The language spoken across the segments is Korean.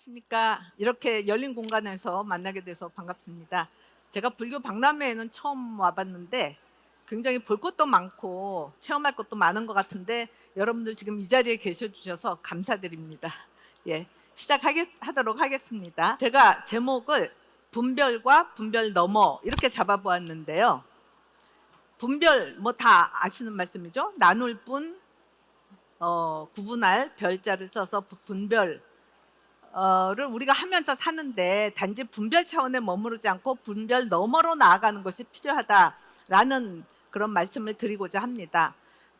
안녕하십니까. 이렇게 열린 공간에서 만나게 돼서 반갑습니다. 제가 불교 박람회에는 처음 와봤는데 굉장히 볼 것도 많고 체험할 것도 많은 것 같은데 여러분들 지금 이 자리에 계셔 주셔서 감사드립니다. 예, 시작하도록 하겠습니다. 제가 제목을 분별과 분별 너머 이렇게 잡아보았는데요. 분별 뭐 다 아시는 말씀이죠. 나눌 뿐, 구분할 별자를 써서 분별 를 우리가 하면서 사는데 단지 분별 차원에 머무르지 않고 분별 너머로 나아가는 것이 필요하다라는 그런 말씀을 드리고자 합니다.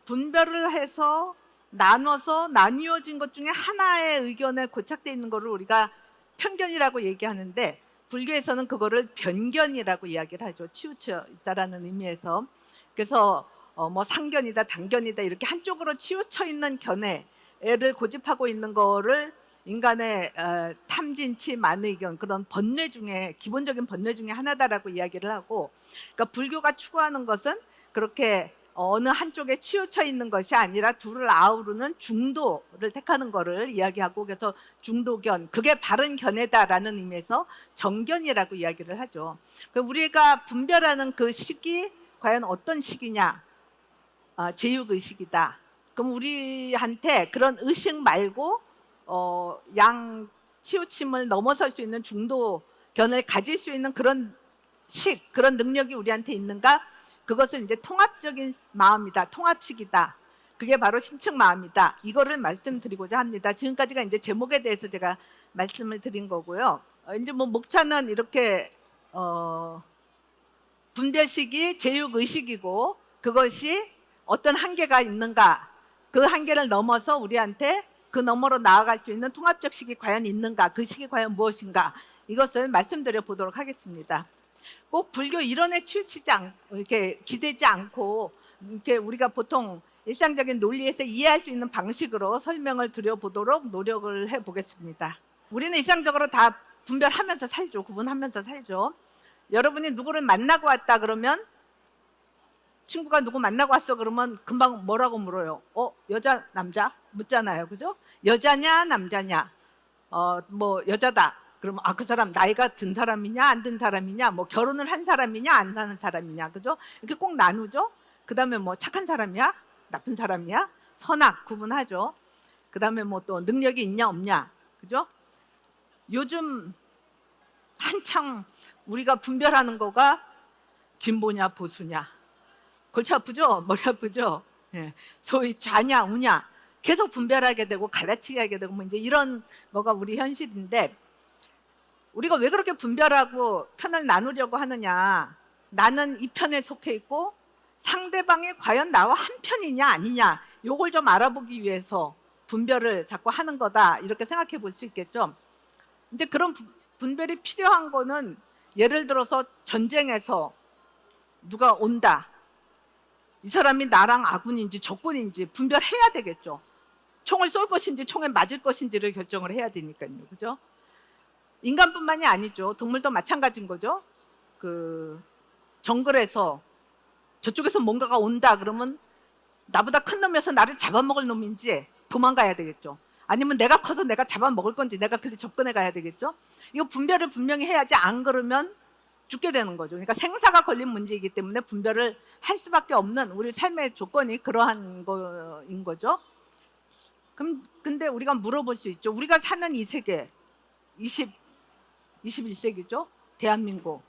분별을 해서 나눠서 나뉘어진 것 중에 하나의 의견에 고착되어 있는 것을 우리가 편견이라고 얘기하는데 불교에서는 그거를 변견이라고 이야기를 하죠. 치우쳐 있다라는 의미에서. 그래서 뭐 상견이다 당견이다 이렇게 한쪽으로 치우쳐 있는 견해를 고집하고 있는 거를 인간의 탐진치 만의견 그런 번뇌 중에 기본적인 번뇌 중에 하나다라고 이야기를 하고, 그러니까 불교가 추구하는 것은 그렇게 어느 한쪽에 치우쳐 있는 것이 아니라 둘을 아우르는 중도를 택하는 것을 이야기하고, 그래서 중도견 그게 바른 견해다라는 의미에서 정견이라고 이야기를 하죠. 우리가 분별하는 그 시기 과연 어떤 시기냐? 제육의식이다. 그럼 우리한테 그런 의식 말고 양 치우침을 넘어설 수 있는 중도견을 가질 수 있는 그런 그런 능력이 우리한테 있는가? 그것은 이제 통합적인 마음이다. 통합식이다. 그게 바로 심층 마음이다. 이거를 말씀드리고자 합니다. 지금까지가 이제 제목에 대해서 제가 말씀을 드린 거고요. 이제 뭐 목차는 이렇게 분별식이 제육의식이고 그것이 어떤 한계가 있는가? 그 한계를 넘어서 우리한테 그 너머로 나아갈 수 있는 통합적 식이 과연 있는가? 그 식이 과연 무엇인가? 이것을 말씀드려 보도록 하겠습니다. 꼭 불교 이론에 치우치지 않고 이렇게 기대지 않고 이렇게 우리가 보통 일상적인 논리에서 이해할 수 있는 방식으로 설명을 드려 보도록 노력을 해 보겠습니다. 우리는 일상적으로 다 분별하면서 살죠. 구분하면서 살죠. 여러분이 누구를 만나고 왔다 그러면, 친구가 누구 만나고 왔어 그러면 금방 뭐라고 물어요? 여자 남자 묻잖아요. 그죠? 여자냐 남자냐? 뭐 여자다 그러면 그 사람 나이가 든 사람이냐 안 든 사람이냐, 뭐 결혼을 한 사람이냐 안 하는 사람이냐, 그죠? 이렇게 꼭 나누죠. 그다음에 뭐 착한 사람이야 나쁜 사람이야 선악 구분하죠. 그다음에 뭐 또 능력이 있냐 없냐, 그죠? 요즘 한창 우리가 분별하는 거가 진보냐 보수냐. 골치 아프죠? 머리 아프죠? 예. 소위 좌냐 우냐 계속 분별하게 되고 갈라치게 하게 되고 뭐 이제 이런 거가 우리 현실인데, 우리가 왜 그렇게 분별하고 편을 나누려고 하느냐? 나는 이 편에 속해 있고 상대방이 과연 나와 한 편이냐 아니냐, 요걸 좀 알아보기 위해서 분별을 자꾸 하는 거다, 이렇게 생각해 볼 수 있겠죠. 근데 그런 분별이 필요한 거는 예를 들어서 전쟁에서 누가 온다, 이 사람이 나랑 아군인지 적군인지 분별해야 되겠죠. 총을 쏠 것인지 총에 맞을 것인지를 결정을 해야 되니까요. 그죠? 인간뿐만이 아니죠. 동물도 마찬가지인 거죠. 그 정글에서 저쪽에서 뭔가가 온다 그러면 나보다 큰 놈이어서 나를 잡아먹을 놈인지 도망가야 되겠죠. 아니면 내가 커서 내가 잡아먹을 건지 내가 그리 접근해 가야 되겠죠. 이거 분별을 분명히 해야지, 안 그러면 죽게 되는 거죠. 그러니까 생사가 걸린 문제이기 때문에 분별을 할 수밖에 없는 우리 삶의 조건이 그러한 거인 거죠. 그럼 근데 우리가 물어볼 수 있죠. 우리가 사는 이 세계 21세기죠. 대한민국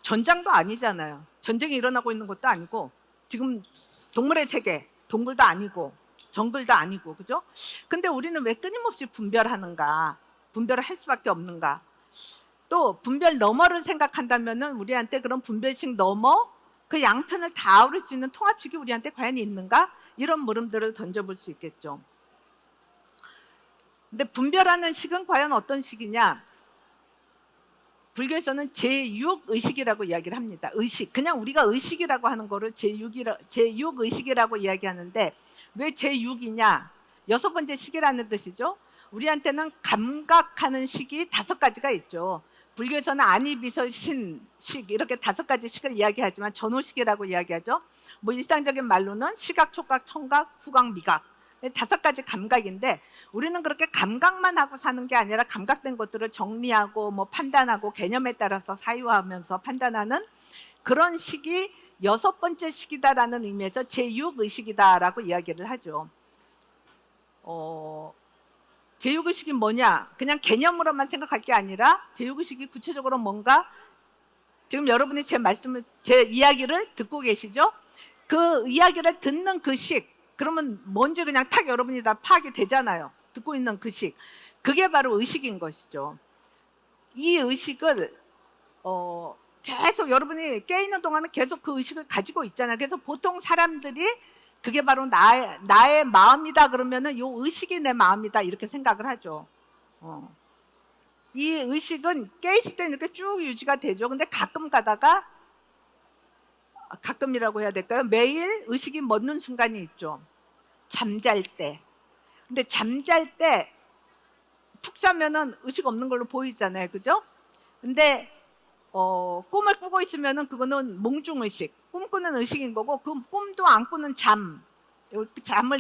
전장도 아니잖아요. 전쟁이 일어나고 있는 것도 아니고, 지금 동물의 세계 동물도 아니고 정글도 아니고, 그죠? 근데 우리는 왜 끊임없이 분별하는가? 분별을 할 수밖에 없는가? 또 분별 너머를 생각한다면은 우리한테 그런 분별식 너머 그 양편을 다 아우를 수 있는 통합식이 우리한테 과연 있는가? 이런 물음들을 던져볼 수 있겠죠. 근데 분별하는 식은 과연 어떤 식이냐? 불교에서는 제6의식이라고 이야기를 합니다. 의식, 그냥 우리가 의식이라고 하는 거를 제6의식이라고 이야기하는데, 왜 제6이냐? 6번째 식이라는 뜻이죠. 우리한테는 감각하는 식이 5가지가 있죠. 불교에서는 아니, 비설, 신, 식 이렇게 5가지 식을 이야기하지만 전호식이라고 이야기하죠. 뭐 일상적인 말로는 시각, 촉각, 청각, 후각, 미각, 5가지 감각인데 우리는 그렇게 감각만 하고 사는 게 아니라 감각된 것들을 정리하고 뭐 판단하고 개념에 따라서 사유하면서 판단하는 그런 식이 6번째 식이다라는 의미에서 제6의식이다라고 이야기를 하죠. 제6의식이 뭐냐? 그냥 개념으로만 생각할 게 아니라 제6의식이 구체적으로 뭔가, 지금 여러분이 제 이야기를 듣고 계시죠? 그 이야기를 듣는 그 식, 그러면 뭔지 그냥 탁 여러분이 다 파악이 되잖아요. 듣고 있는 그 식, 그게 바로 의식인 것이죠. 이 의식을 계속 여러분이 깨있는 동안은 계속 그 의식을 가지고 있잖아요. 그래서 보통 사람들이 그게 바로 나의 마음이다 그러면은 요 의식이 내 마음이다 이렇게 생각을 하죠. 이 의식은 깨있을 때는 이렇게 쭉 유지가 되죠. 근데 가끔 가다가, 가끔이라고 해야 될까요? 매일 의식이 멎는 순간이 있죠. 잠잘 때. 근데 잠잘 때 푹 자면은 의식 없는 걸로 보이잖아요. 그죠? 근데 꿈을 꾸고 있으면은 그거는 몽중의식, 꿈꾸는 의식인 거고, 그 꿈도 안 꾸는 잠을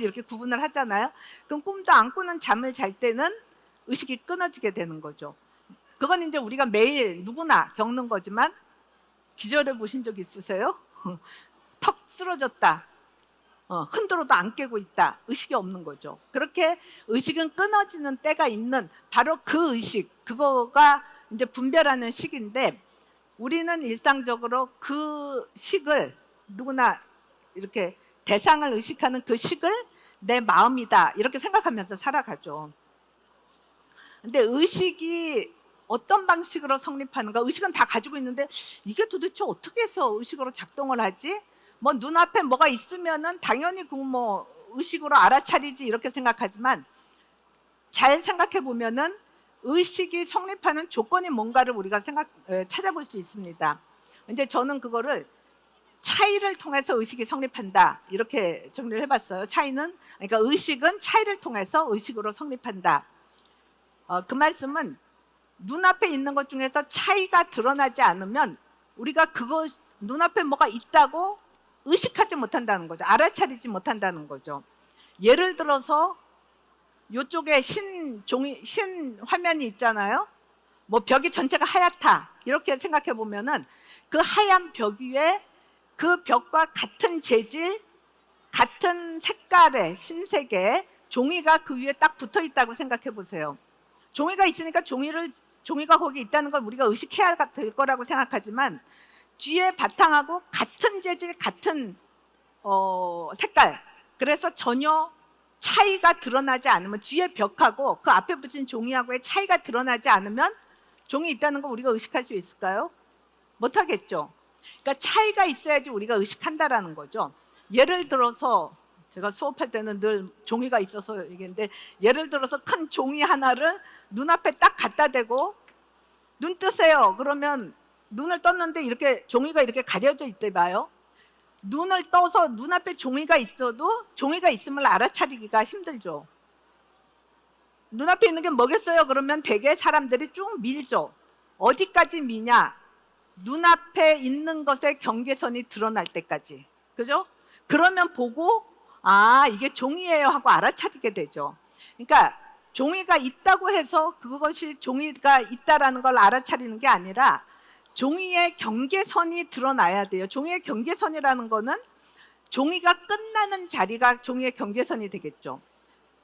이렇게 구분을 하잖아요. 그럼 꿈도 안 꾸는 잠을 잘 때는 의식이 끊어지게 되는 거죠. 그건 이제 우리가 매일 누구나 겪는 거지만, 기절해 보신 적 있으세요? 턱 쓰러졌다, 흔들어도 안 깨고 있다, 의식이 없는 거죠. 그렇게 의식은 끊어지는 때가 있는 바로 그 의식, 그거가 이제 분별하는 식인데, 우리는 일상적으로 그 식을, 누구나 이렇게 대상을 의식하는 그 식을 내 마음이다 이렇게 생각하면서 살아가죠. 근데 의식이 어떤 방식으로 성립하는가? 의식은 다 가지고 있는데 이게 도대체 어떻게 해서 의식으로 작동을 하지? 뭐 눈앞에 뭐가 있으면은 당연히 뭐 의식으로 알아차리지 이렇게 생각하지만, 잘 생각해 보면은 의식이 성립하는 조건이 뭔가를 우리가 찾아볼 수 있습니다. 이제 저는 그거를 차이를 통해서 의식이 성립한다 이렇게 정리를 해봤어요. 그러니까 의식은 차이를 통해서 의식으로 성립한다. 그 말씀은 눈앞에 있는 것 중에서 차이가 드러나지 않으면 우리가 그거 눈앞에 뭐가 있다고 의식하지 못한다는 거죠. 알아차리지 못한다는 거죠. 예를 들어서 이쪽에 흰 화면이 있잖아요. 뭐 벽이 전체가 하얗다 이렇게 생각해 보면은 그 하얀 벽 위에 그 벽과 같은 재질, 같은 색깔의 흰색의 종이가 그 위에 딱 붙어 있다고 생각해 보세요. 종이가 있으니까 종이가 거기 있다는 걸 우리가 의식해야 될 거라고 생각하지만, 뒤에 바탕하고 같은 재질, 같은 색깔, 그래서 전혀 차이가 드러나지 않으면, 뒤에 벽하고 그 앞에 붙인 종이하고의 차이가 드러나지 않으면 종이 있다는 걸 우리가 의식할 수 있을까요? 못하겠죠. 그러니까 차이가 있어야지 우리가 의식한다라는 거죠. 예를 들어서 제가 수업할 때는 늘 종이가 있어서 얘기했는데, 예를 들어서 큰 종이 하나를 눈앞에 딱 갖다 대고 눈 뜨세요 그러면 눈을 떴는데 이렇게 종이가 이렇게 가려져 있대 봐요. 눈을 떠서 눈앞에 종이가 있어도 종이가 있음을 알아차리기가 힘들죠. 눈앞에 있는 게 뭐겠어요? 그러면 대개 사람들이 쭉 밀죠. 어디까지 미냐? 눈앞에 있는 것의 경계선이 드러날 때까지. 그죠? 그러면 보고 이게 종이에요 하고 알아차리게 되죠. 그러니까 종이가 있다고 해서 그것이 종이가 있다라는 걸 알아차리는 게 아니라 종이의 경계선이 드러나야 돼요. 종이의 경계선이라는 거는 종이가 끝나는 자리가 종이의 경계선이 되겠죠.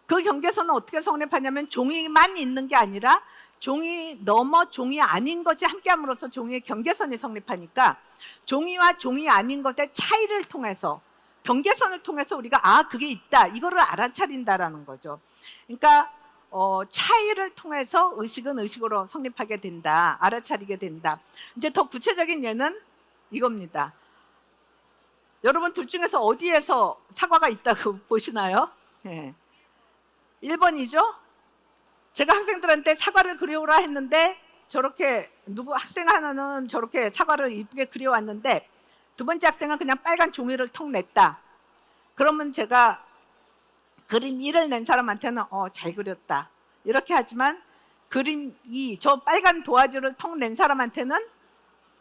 그 경계선은 어떻게 성립하냐면, 종이만 있는 게 아니라 종이 넘어 종이 아닌 것이 함께함으로써 종이의 경계선이 성립하니까, 종이와 종이 아닌 것의 차이를 통해서, 경계선을 통해서 우리가 그게 있다 이거를 알아차린다라는 거죠. 그러니까 차이를 통해서 의식은 의식으로 성립하게 된다, 알아차리게 된다. 이제 더 구체적인 예는 이겁니다. 여러분 둘 중에서 어디에서 사과가 있다고 보시나요? 1번이죠? 제가 학생들한테 사과를 그려오라 했는데, 저렇게 학생 하나는 저렇게 사과를 이쁘게 그려왔는데 두 번째 학생은 그냥 빨간 종이를 턱 냈다. 그러면 제가 그림 1을 낸 사람한테는 잘 그렸다 이렇게 하지만, 그림 2, 저 빨간 도화지를 턱 낸 사람한테는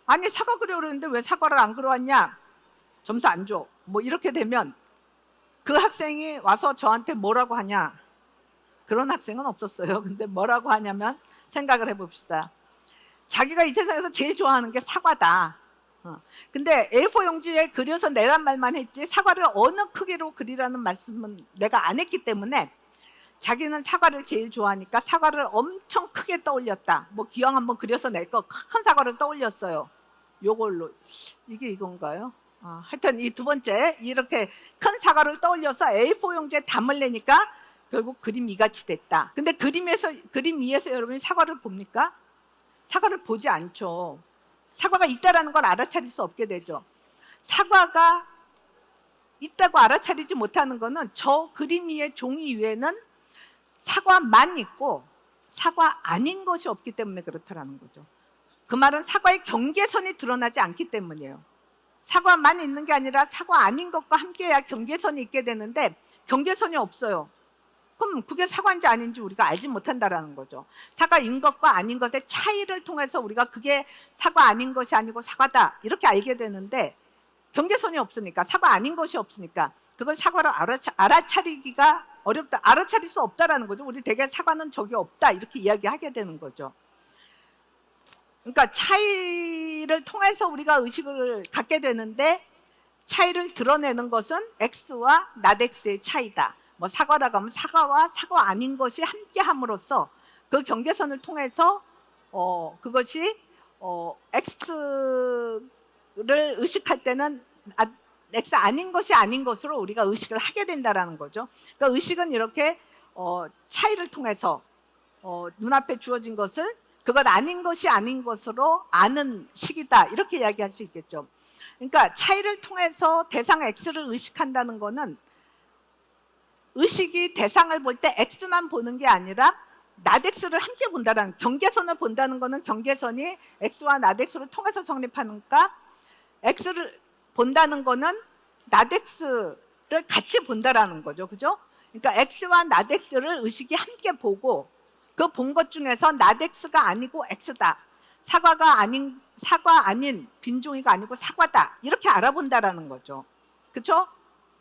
아니 사과 그려오는데 왜 사과를 안 그려왔냐, 점수 안 줘, 뭐 이렇게 되면 그 학생이 와서 저한테 뭐라고 하냐? 그런 학생은 없었어요. 근데 뭐라고 하냐면, 생각을 해봅시다. 자기가 이 세상에서 제일 좋아하는 게 사과다. 근데 A4 용지에 그려서 내란 말만 했지 사과를 어느 크기로 그리라는 말씀은 내가 안 했기 때문에, 자기는 사과를 제일 좋아하니까 사과를 엄청 크게 떠올렸다. 뭐 기왕 한번 그려서 낼 거 큰 사과를 떠올렸어요. 요걸로 이게 이건가요? 하여튼 이 두 번째 이렇게 큰 사과를 떠올려서 A4 용지에 담으려니까 결국 그림 이같이 됐다. 근데 그림 위에서 여러분이 사과를 봅니까? 사과를 보지 않죠. 사과가 있다라는 걸 알아차릴 수 없게 되죠. 사과가 있다고 알아차리지 못하는 거는 저 그림 위에 종이 위에는 사과만 있고 사과 아닌 것이 없기 때문에 그렇다라는 거죠. 그 말은 사과의 경계선이 드러나지 않기 때문이에요. 사과만 있는 게 아니라 사과 아닌 것과 함께해야 경계선이 있게 되는데 경계선이 없어요. 그럼 그게 사과인지 아닌지 우리가 알지 못한다라는 거죠. 사과인 것과 아닌 것의 차이를 통해서 우리가 그게 사과 아닌 것이 아니고 사과다 이렇게 알게 되는데, 경계선이 없으니까, 사과 아닌 것이 없으니까 그걸 사과로 알아차리기가 어렵다, 알아차릴 수 없다라는 거죠. 우리 대개 사과는 저기 없다 이렇게 이야기하게 되는 거죠. 그러니까 차이를 통해서 우리가 의식을 갖게 되는데, 차이를 드러내는 것은 X와 not X의 차이다. 뭐 사과라고 하면 사과와 사과 아닌 것이 함께함으로써 그 경계선을 통해서 그것이 X를 의식할 때는 X 아닌 것이 아닌 것으로 우리가 의식을 하게 된다라는 거죠. 그러니까 의식은 이렇게 차이를 통해서 눈앞에 주어진 것을 그것 아닌 것이 아닌 것으로 아는 식이다 이렇게 이야기할 수 있겠죠. 그러니까 차이를 통해서 대상 X를 의식한다는 거는 의식이 대상을 볼 때 X만 보는 게 아니라 not X를 함께 본다는, 경계선을 본다는 거는 경계선이 X와 not X를 통해서 성립하니까 X를 본다는 거는 not X를 같이 본다라는 거죠. 그죠? 그러니까 X와 not X를 의식이 함께 보고 그 본 것 중에서 not X가 아니고 X다. 사과 아닌 빈종이가 아니고 사과다. 이렇게 알아본다라는 거죠. 그렇죠?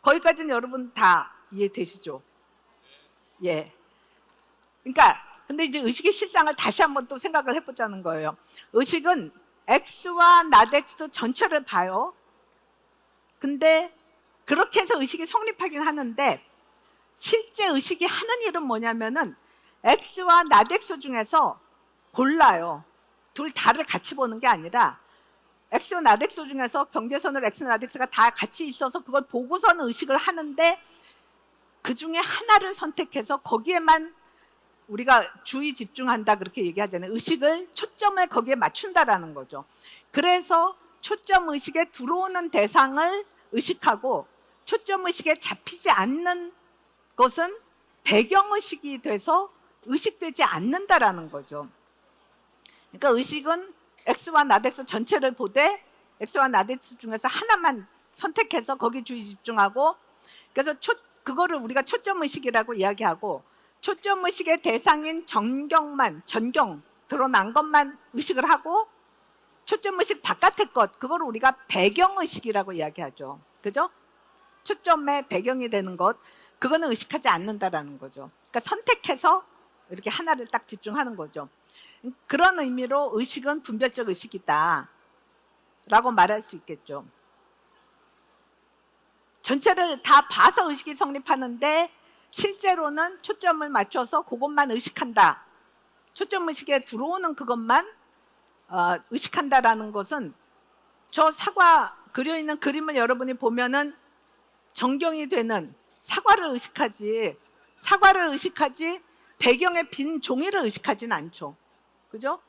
거기까지는 여러분 다 이해되시죠? 예. 그러니까 근데 이제 의식의 실상을 다시 한번 또 생각을 해보자는 거예요. 의식은 X와 not X 전체를 봐요. 근데 그렇게 해서 의식이 성립하긴 하는데, 실제 의식이 하는 일은 뭐냐면은 X와 not X 중에서 골라요. 둘 다를 같이 보는 게 아니라 X와 not X 중에서 경계선을 X, not X가 다 같이 있어서 그걸 보고서는 의식을 하는데, 그 중에 하나를 선택해서 거기에만 우리가 주의 집중한다 그렇게 얘기하잖아요. 의식을, 초점을 거기에 맞춘다라는 거죠. 그래서 초점 의식에 들어오는 대상을 의식하고 초점 의식에 잡히지 않는 것은 배경 의식이 돼서 의식되지 않는다라는 거죠. 그러니까 의식은 X와 not X 전체를 보되 X와 not X 중에서 하나만 선택해서 거기 주의 집중하고, 그래서 그거를 우리가 초점 의식이라고 이야기하고, 초점 의식의 대상인 전경 드러난 것만 의식을 하고, 초점 의식 바깥의 것, 그거를 우리가 배경 의식이라고 이야기하죠. 그죠? 초점의 배경이 되는 것, 그거는 의식하지 않는다라는 거죠. 그러니까 선택해서 이렇게 하나를 딱 집중하는 거죠. 그런 의미로 의식은 분별적 의식이다 라고 말할 수 있겠죠. 전체를 다 봐서 의식이 성립하는데 실제로는 초점을 맞춰서 그것만 의식한다, 초점 의식에 들어오는 그것만 의식한다라는 것은, 저 사과 그려있는 그림을 여러분이 보면은 정경이 되는 사과를 의식하지 배경에 빈 종이를 의식하진 않죠. 그죠?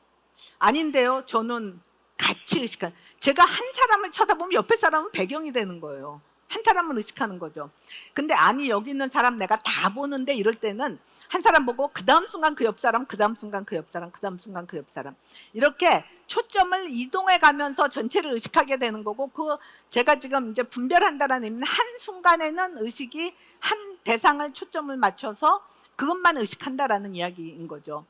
아닌데요, 저는 같이 의식한, 제가 한 사람을 쳐다보면 옆에 사람은 배경이 되는 거예요. 한 사람을 의식하는 거죠. 근데 아니 여기 있는 사람 내가 다 보는데, 이럴 때는 한 사람 보고 그 다음 순간 그 옆 사람, 그 다음 순간 그 옆 사람, 그 다음 순간 그 옆 사람, 이렇게 초점을 이동해 가면서 전체를 의식하게 되는 거고, 제가 지금 이제 분별한다라는 의미는 한 순간에는 의식이 한 대상을 초점을 맞춰서 그것만 의식한다라는 이야기인 거죠.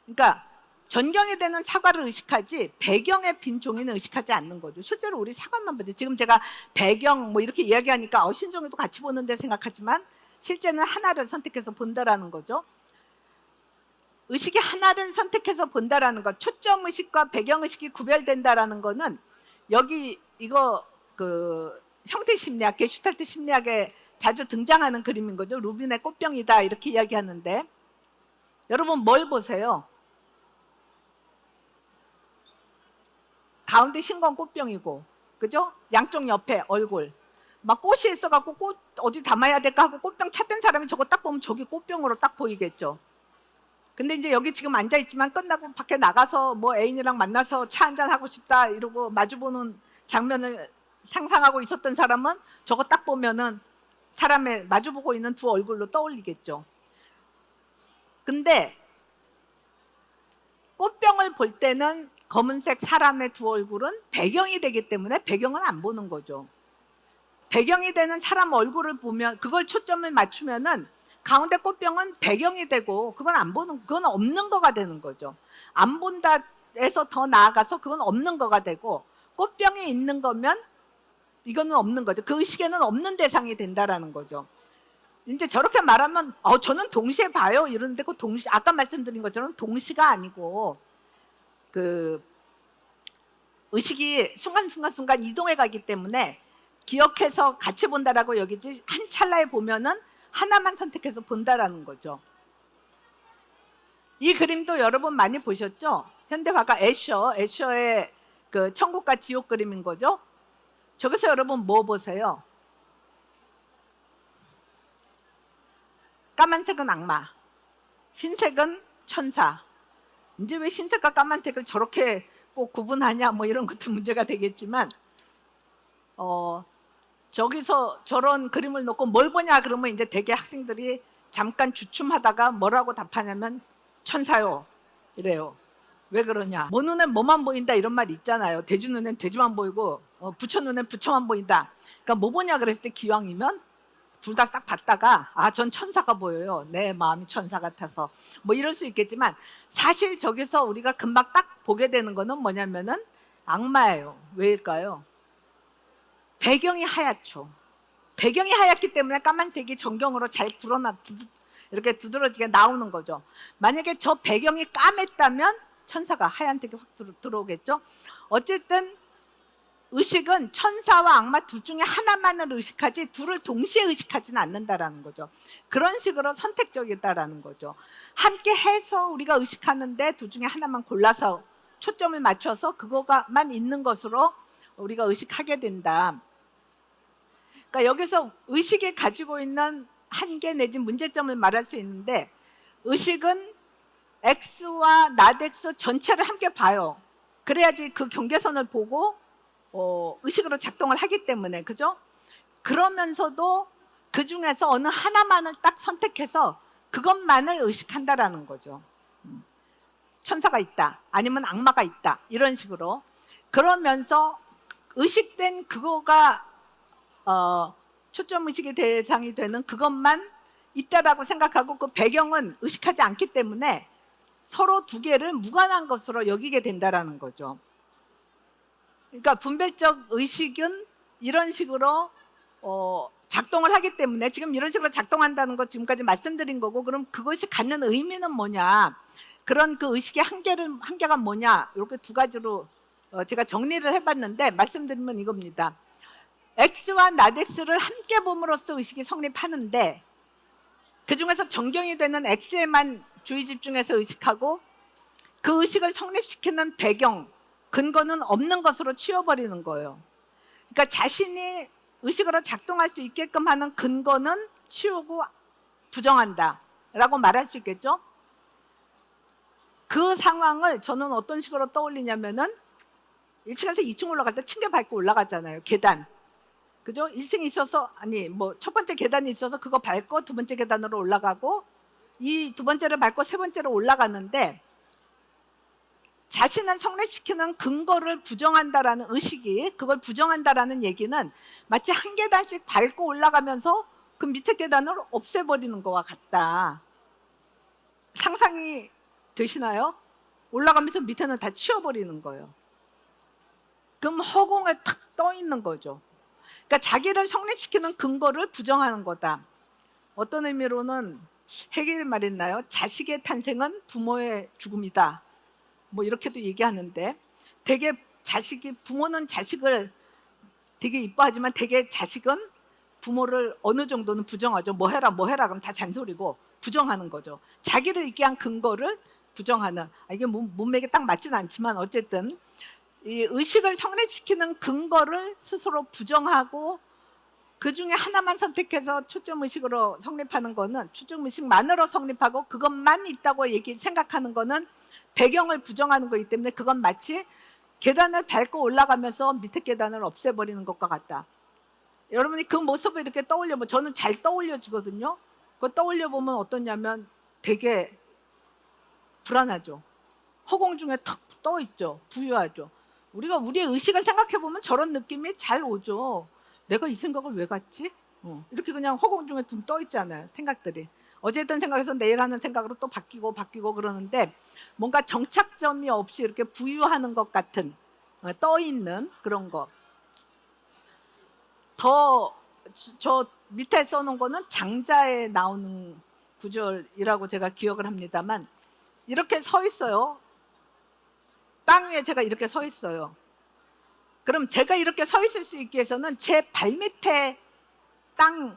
그러니까 전경이 되는 사과를 의식하지 배경의 빈 종이는 의식하지 않는 거죠. 실제로 우리 사과만 보죠. 지금 제가 배경 뭐 이렇게 이야기하니까 신종이도 같이 보는데 생각하지만 실제는 하나를 선택해서 본다라는 거죠. 의식이 하나를 선택해서 본다라는 것, 초점 의식과 배경 의식이 구별된다라는 거는 여기 이거 그 형태 심리학, 게슈탈트 심리학에 자주 등장하는 그림인 거죠. 루빈의 꽃병이다 이렇게 이야기하는데 여러분 뭘 보세요? 가운데 흰 건 꽃병이고, 그죠? 양쪽 옆에 얼굴. 막 꽃이 있어갖고 꽃 어디 담아야 될까 하고 꽃병 찾던 사람이 저거 딱 보면 저기 꽃병으로 딱 보이겠죠. 근데 이제 여기 지금 앉아있지만 끝나고 밖에 나가서 뭐 애인이랑 만나서 차 한잔 하고 싶다 이러고 마주보는 장면을 상상하고 있었던 사람은 저거 딱 보면은 사람의 마주보고 있는 두 얼굴로 떠올리겠죠. 근데 꽃병을 볼 때는 검은색 사람의 두 얼굴은 배경이 되기 때문에 배경은 안 보는 거죠. 배경이 되는 사람 얼굴을 보면 그걸 초점을 맞추면은 가운데 꽃병은 배경이 되고 그건 안 보는, 그건 없는 거가 되는 거죠. 안 본다에서 더 나아가서 그건 없는 거가 되고 꽃병이 있는 거면 이거는 없는 거죠. 그 의식에는 없는 대상이 된다라는 거죠. 이제 저렇게 말하면 저는 동시에 봐요 이러는데 그 동시, 아까 말씀드린 것처럼 동시가 아니고 그 의식이 순간 이동해 가기 때문에 기억해서 같이 본다라고 여기지 한 찰나에 보면은 하나만 선택해서 본다라는 거죠. 이 그림도 여러분 많이 보셨죠? 현대화가 애셔의 그 천국과 지옥 그림인 거죠. 저기서 여러분 뭐 보세요? 까만색은 악마, 흰색은 천사. 이제 왜 흰색과 까만색을 저렇게 꼭 구분하냐 뭐 이런 것도 문제가 되겠지만 저기서 저런 그림을 놓고 뭘 보냐 그러면 이제 대개 학생들이 잠깐 주춤하다가 뭐라고 답하냐면 천사요 이래요. 왜 그러냐? 뭐 눈엔 뭐만 보인다 이런 말 있잖아요. 돼지 눈엔 돼지만 보이고 부처 눈엔 부처만 보인다. 그러니까 뭐 보냐 그랬을 때 기왕이면 둘 다 싹 봤다가 전 천사가 보여요. 내 마음이 천사 같아서 뭐 이럴 수 있겠지만 사실 저기서 우리가 금방 딱 보게 되는 거는 뭐냐면은 악마예요. 왜일까요? 배경이 하얗죠. 배경이 하얗기 때문에 까만색이 정경으로 잘 이렇게 두드러지게 나오는 거죠. 만약에 저 배경이 까맸다면 천사가 하얀색이 확 들어오겠죠. 어쨌든 의식은 천사와 악마 둘 중에 하나만을 의식하지 둘을 동시에 의식하지는 않는다라는 거죠. 그런 식으로 선택적이다라는 거죠. 함께 해서 우리가 의식하는데 둘 중에 하나만 골라서 초점을 맞춰서 그거만 있는 것으로 우리가 의식하게 된다. 그러니까 여기서 의식이 가지고 있는 한계 내지 문제점을 말할 수 있는데 의식은 X와 나덱스 전체를 함께 봐요. 그래야지 그 경계선을 보고 의식으로 작동을 하기 때문에, 그죠? 그러면서도 그 중에서 어느 하나만을 딱 선택해서 그것만을 의식한다라는 거죠. 천사가 있다 아니면 악마가 있다 이런 식으로. 그러면서 의식된 그거가 초점의식의 대상이 되는 그것만 있다라고 생각하고 그 배경은 의식하지 않기 때문에 서로 두 개를 무관한 것으로 여기게 된다라는 거죠. 그러니까 분별적 의식은 이런 식으로 작동을 하기 때문에 지금 이런 식으로 작동한다는 것 지금까지 말씀드린 거고, 그럼 그것이 갖는 의미는 뭐냐, 그런 그 의식의 한계가 뭐냐, 이렇게 두 가지로 제가 정리를 해봤는데 말씀드리면 이겁니다. X와 나덱스를 함께 봄으로써 의식이 성립하는데 그 중에서 정경이 되는 X에만 주의 집중해서 의식하고 그 의식을 성립시키는 배경, 근거는 없는 것으로 치워버리는 거예요. 그러니까 자신이 의식으로 작동할 수 있게끔 하는 근거는 치우고 부정한다 라고 말할 수 있겠죠. 그 상황을 저는 어떤 식으로 떠올리냐면은 1층에서 2층 올라갈 때 층계 밟고 올라가잖아요. 계단, 그죠? 1층이 있어서 첫 번째 계단이 있어서 그거 밟고 두 번째 계단으로 올라가고 이 두 번째를 밟고 세 번째로 올라가는데 자신을 성립시키는 근거를 부정한다라는 의식이, 그걸 부정한다라는 얘기는 마치 한 계단씩 밟고 올라가면서 그 밑에 계단을 없애버리는 것과 같다. 상상이 되시나요? 올라가면서 밑에는 다 치워버리는 거예요. 그럼 허공에 탁 떠 있는 거죠. 그러니까 자기를 성립시키는 근거를 부정하는 거다. 어떤 의미로는 해겔 말했나요? 자식의 탄생은 부모의 죽음이다. 뭐 이렇게도 얘기하는데, 되게 부모는 자식을 되게 이뻐하지만 되게 자식은 부모를 어느 정도는 부정하죠. 뭐 해라 그럼 다 잔소리고 부정하는 거죠. 자기를 있게 한 근거를 부정하는, 이게 문맥에 딱 맞진 않지만 어쨌든 이 의식을 성립시키는 근거를 스스로 부정하고 그 중에 하나만 선택해서 초점 의식으로 성립하는 거는, 초점 의식만으로 성립하고 그것만 있다고 생각하는 거는 배경을 부정하는 거기 때문에 그건 마치 계단을 밟고 올라가면서 밑에 계단을 없애버리는 것과 같다. 여러분이 그 모습을 이렇게 떠올려보면, 저는 잘 떠올려지거든요. 그거 떠올려보면 어떠냐면 되게 불안하죠. 허공 중에 턱 떠 있죠. 부유하죠. 우리가 우리의 의식을 생각해보면 저런 느낌이 잘 오죠. 내가 이 생각을 왜 갔지? 이렇게 그냥 허공 중에 둥 떠 있잖아요. 생각들이. 어제 했던 생각에서 내일 하는 생각으로 또 바뀌고 그러는데, 뭔가 정착점이 없이 이렇게 부유하는 것 같은, 떠 있는 그런 거. 저 밑에 써놓은 거는 장자에 나오는 구절이라고 제가 기억을 합니다만, 이렇게 서 있어요. 땅 위에 제가 이렇게 서 있어요. 그럼 제가 이렇게 서 있을 수 있게 해서는 제 발밑에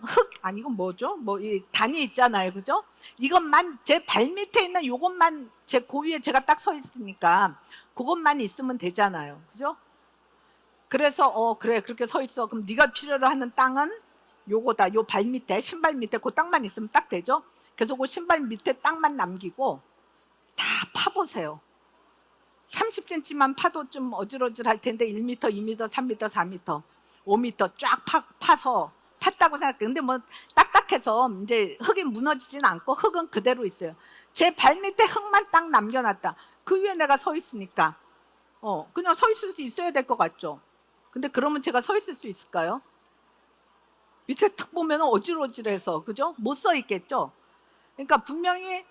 흙 아니고 뭐죠? 이 단이 있잖아요, 그죠? 이것만, 제 발밑에 있는 요것만, 제 고위에 제가 딱 서 있으니까 그것만 있으면 되잖아요, 그죠? 그래서 그래, 그렇게 서 있어. 그럼 네가 필요로 하는 땅은 요거다. 요 발밑에, 신발 밑에 그 땅만 있으면 딱 되죠? 그래서 그 신발 밑에 땅만 남기고 다 파보세요. 30cm만 파도 좀 어질어질할 텐데 1m, 2m, 3m, 4m, 5m 쫙 파서 팠다고 생각해요. 근데 뭐 딱딱해서 이제 흙이 무너지진 않고 흙은 그대로 있어요. 제 발밑에 흙만 딱 남겨놨다. 그 위에 내가 서 있으니까 그냥 서 있을 수 있어야 될 것 같죠. 근데 그러면 제가 서 있을 수 있을까요? 밑에 탁 보면 어질어질해서, 그죠? 못 서 있겠죠. 그러니까 분명히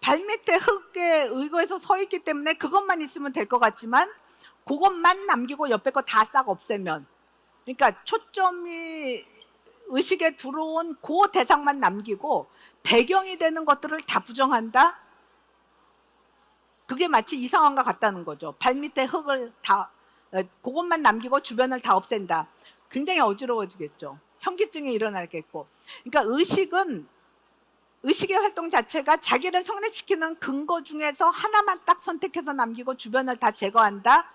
발밑에 흙에 의거해서 서 있기 때문에 그것만 있으면 될 것 같지만, 그것만 남기고 옆에 거 다 싹 없애면, 그러니까 초점이 의식에 들어온 그 대상만 남기고 배경이 되는 것들을 다 부정한다? 그게 마치 이 상황과 같다는 거죠. 발밑에 흙을 그것만 남기고 주변을 다 없앤다. 굉장히 어지러워지겠죠. 현기증이 일어나겠고. 그러니까 의식의 활동 자체가 자기를 성립시키는 근거 중에서 하나만 딱 선택해서 남기고 주변을 다 제거한다.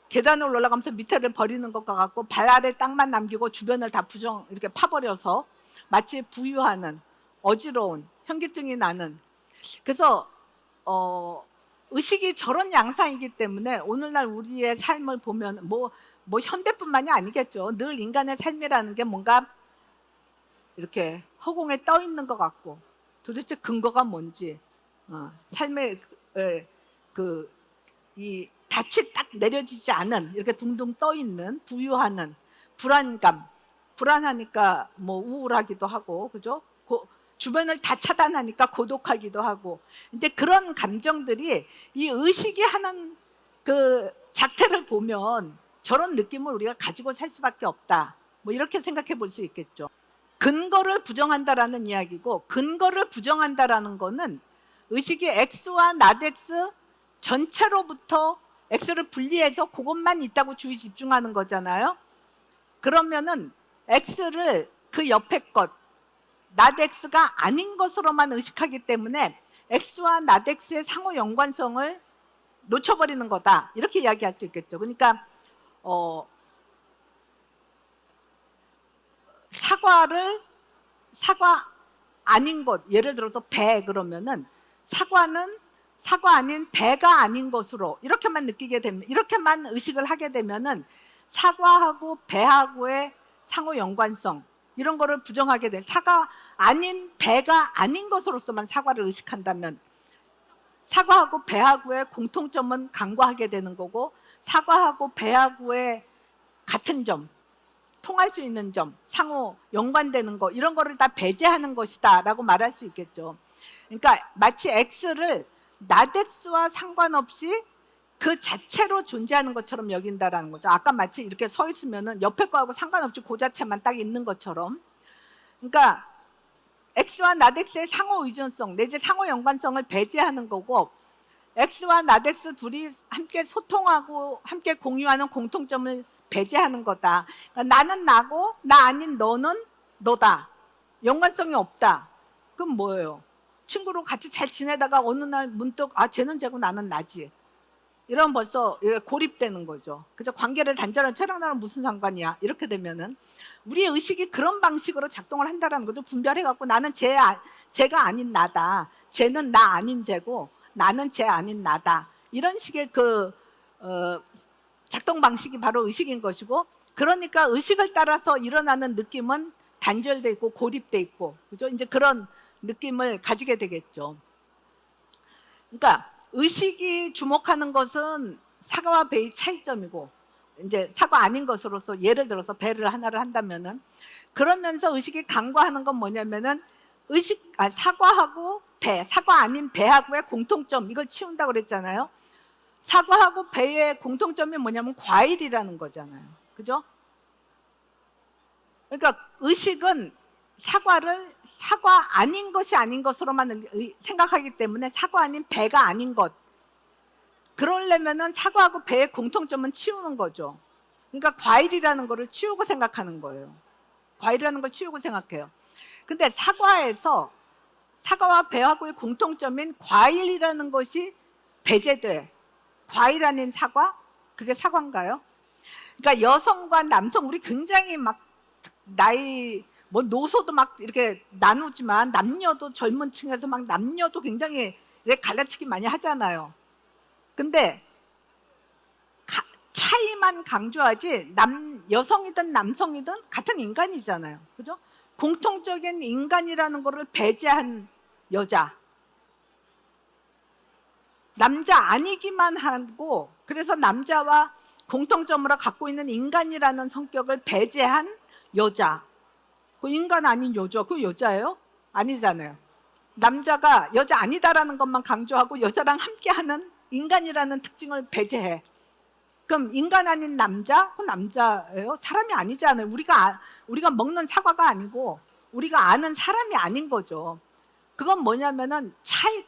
계단을 올라가면서 밑에를 버리는 것과 같고, 발 아래 땅만 남기고 주변을 다 이렇게 파버려서 마치 부유하는, 어지러운, 현기증이 나는. 그래서 의식이 저런 양상이기 때문에 오늘날 우리의 삶을 보면 뭐 현대뿐만이 아니겠죠. 늘 인간의 삶이라는 게 뭔가 이렇게 허공에 떠 있는 것 같고, 도대체 근거가 뭔지, 삶의 이 닻이 딱 내려지지 않은, 이렇게 둥둥 떠 있는, 부유하는 불안하니까 뭐 우울하기도 하고, 그죠? 주변을 다 차단하니까 고독하기도 하고, 이제 그런 감정들이 이 의식이 하는 그 작태를 보면 저런 느낌을 우리가 가지고 살 수밖에 없다. 뭐 이렇게 생각해 볼 수 있겠죠. 근거를 부정한다라는 이야기고, 근거를 부정한다라는 거는 의식이 X와 not X 전체로부터 X를 분리해서 그것만 있다고 주의 집중하는 거잖아요. 그러면은 X를 그 옆에 것, not X가 아닌 것으로만 의식하기 때문에 X와 not X의 상호 연관성을 놓쳐버리는 거다. 이렇게 이야기할 수 있겠죠. 그러니까 사과 아닌 것, 예를 들어서 배 그러면은 사과는 사과 아닌 배가 아닌 것으로 이렇게만 느끼게 되면, 이렇게만 의식을 하게 되면은 사과하고 배하고의 상호 연관성, 이런 거를 부정하게 돼. 사과 아닌 배가 아닌 것으로서만 사과를 의식한다면 사과하고 배하고의 공통점은 간과하게 되는 거고, 사과하고 배하고의 같은 점, 통할 수 있는 점, 상호 연관되는 거, 이런 거를 다 배제하는 것이다 라고 말할 수 있겠죠. 그러니까 마치 X를 나덱스와 상관없이 그 자체로 존재하는 것처럼 여긴다라는 거죠. 아까 마치 이렇게 서 있으면은 옆에 거하고 상관없이 그 자체만 딱 있는 것처럼. 그러니까 X와 나덱스의 상호 의존성 내지 상호 연관성을 배제하는 거고, X와 나덱스 둘이 함께 소통하고 함께 공유하는 공통점을 배제하는 거다. 그러니까 나는 나고 나 아닌 너는 너다. 연관성이 없다. 그럼 뭐예요? 친구로 같이 잘 지내다가 어느 날 문득 쟤는 쟤고 나는 나지. 이러면 벌써 고립되는 거죠. 그죠? 관계를 단절한 쟤랑 나랑 무슨 상관이야? 이렇게 되면은 우리의 의식이 그런 방식으로 작동을 한다는 거죠. 분별해갖고 나는 쟤가 아닌 나다. 쟤는 나 아닌 쟤고 나는 쟤 아닌 나다. 이런 식의 작동 방식이 바로 의식인 것이고, 그러니까 의식을 따라서 일어나는 느낌은 단절돼 있고 고립돼 있고, 그죠? 이제 그런 느낌을 가지게 되겠죠. 그러니까 의식이 주목하는 것은 사과와 배의 차이점이고, 이제 사과 아닌 것으로서 예를 들어서 배를 하나를 한다면은, 그러면서 의식이 간과하는 건 뭐냐면은 사과하고 사과 아닌 배하고의 공통점, 이걸 치운다고 그랬잖아요. 사과하고 배의 공통점이 뭐냐면 과일이라는 거잖아요. 그죠? 그러니까 의식은 사과 아닌 것이 아닌 것으로만 생각하기 때문에 사과 아닌 배가 아닌 것, 그러려면은 사과하고 배의 공통점은 치우는 거죠. 그러니까 과일이라는 거를 치우고 생각하는 거예요. 과일이라는 걸 치우고 생각해요. 근데 사과와 배하고의 공통점인 과일이라는 것이 배제돼. 과일 아닌 사과? 그게 사과인가요? 그러니까 여성과 남성, 우리 굉장히 막 나이 노소도 막 이렇게 나누지만 남녀도, 젊은 층에서 막 남녀도 굉장히 이렇게 갈라치기 많이 하잖아요. 근데 차이만 강조하지 여성이든 남성이든 같은 인간이잖아요. 그죠? 공통적인 인간이라는 거를 배제한 여자, 남자 아니기만 하고, 그래서 남자와 공통점으로 갖고 있는 인간이라는 성격을 배제한 여자, 그 인간 아닌 여자, 그 여자예요? 아니잖아요. 남자가 여자 아니다라는 것만 강조하고 여자랑 함께하는 인간이라는 특징을 배제해. 그럼 인간 아닌 남자? 그 남자예요? 사람이 아니잖아요. 우리가 먹는 사과가 아니고 우리가 아는 사람이 아닌 거죠. 그건 뭐냐면은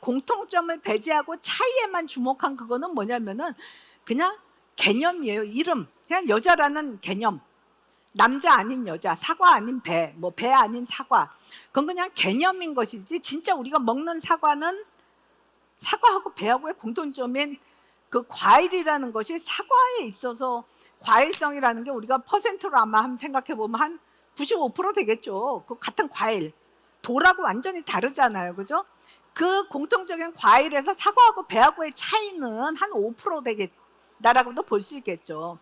공통점을 배제하고 차이에만 주목한 그거는 뭐냐면은 그냥 개념이에요. 이름. 그냥 여자라는 개념. 남자 아닌 여자, 사과 아닌 배, 배 아닌 사과. 그건 그냥 개념인 것이지, 진짜 우리가 먹는 사과는 사과하고 배하고의 공통점인 그 과일이라는 것이, 사과에 있어서 과일성이라는 게 우리가 퍼센트로 아마 한번 생각해 보면 한 95% 되겠죠. 그 같은 과일. 돌하고 완전히 다르잖아요. 그죠? 그 공통적인 과일에서 사과하고 배하고의 차이는 한 5% 되겠다라고도 볼 수 있겠죠.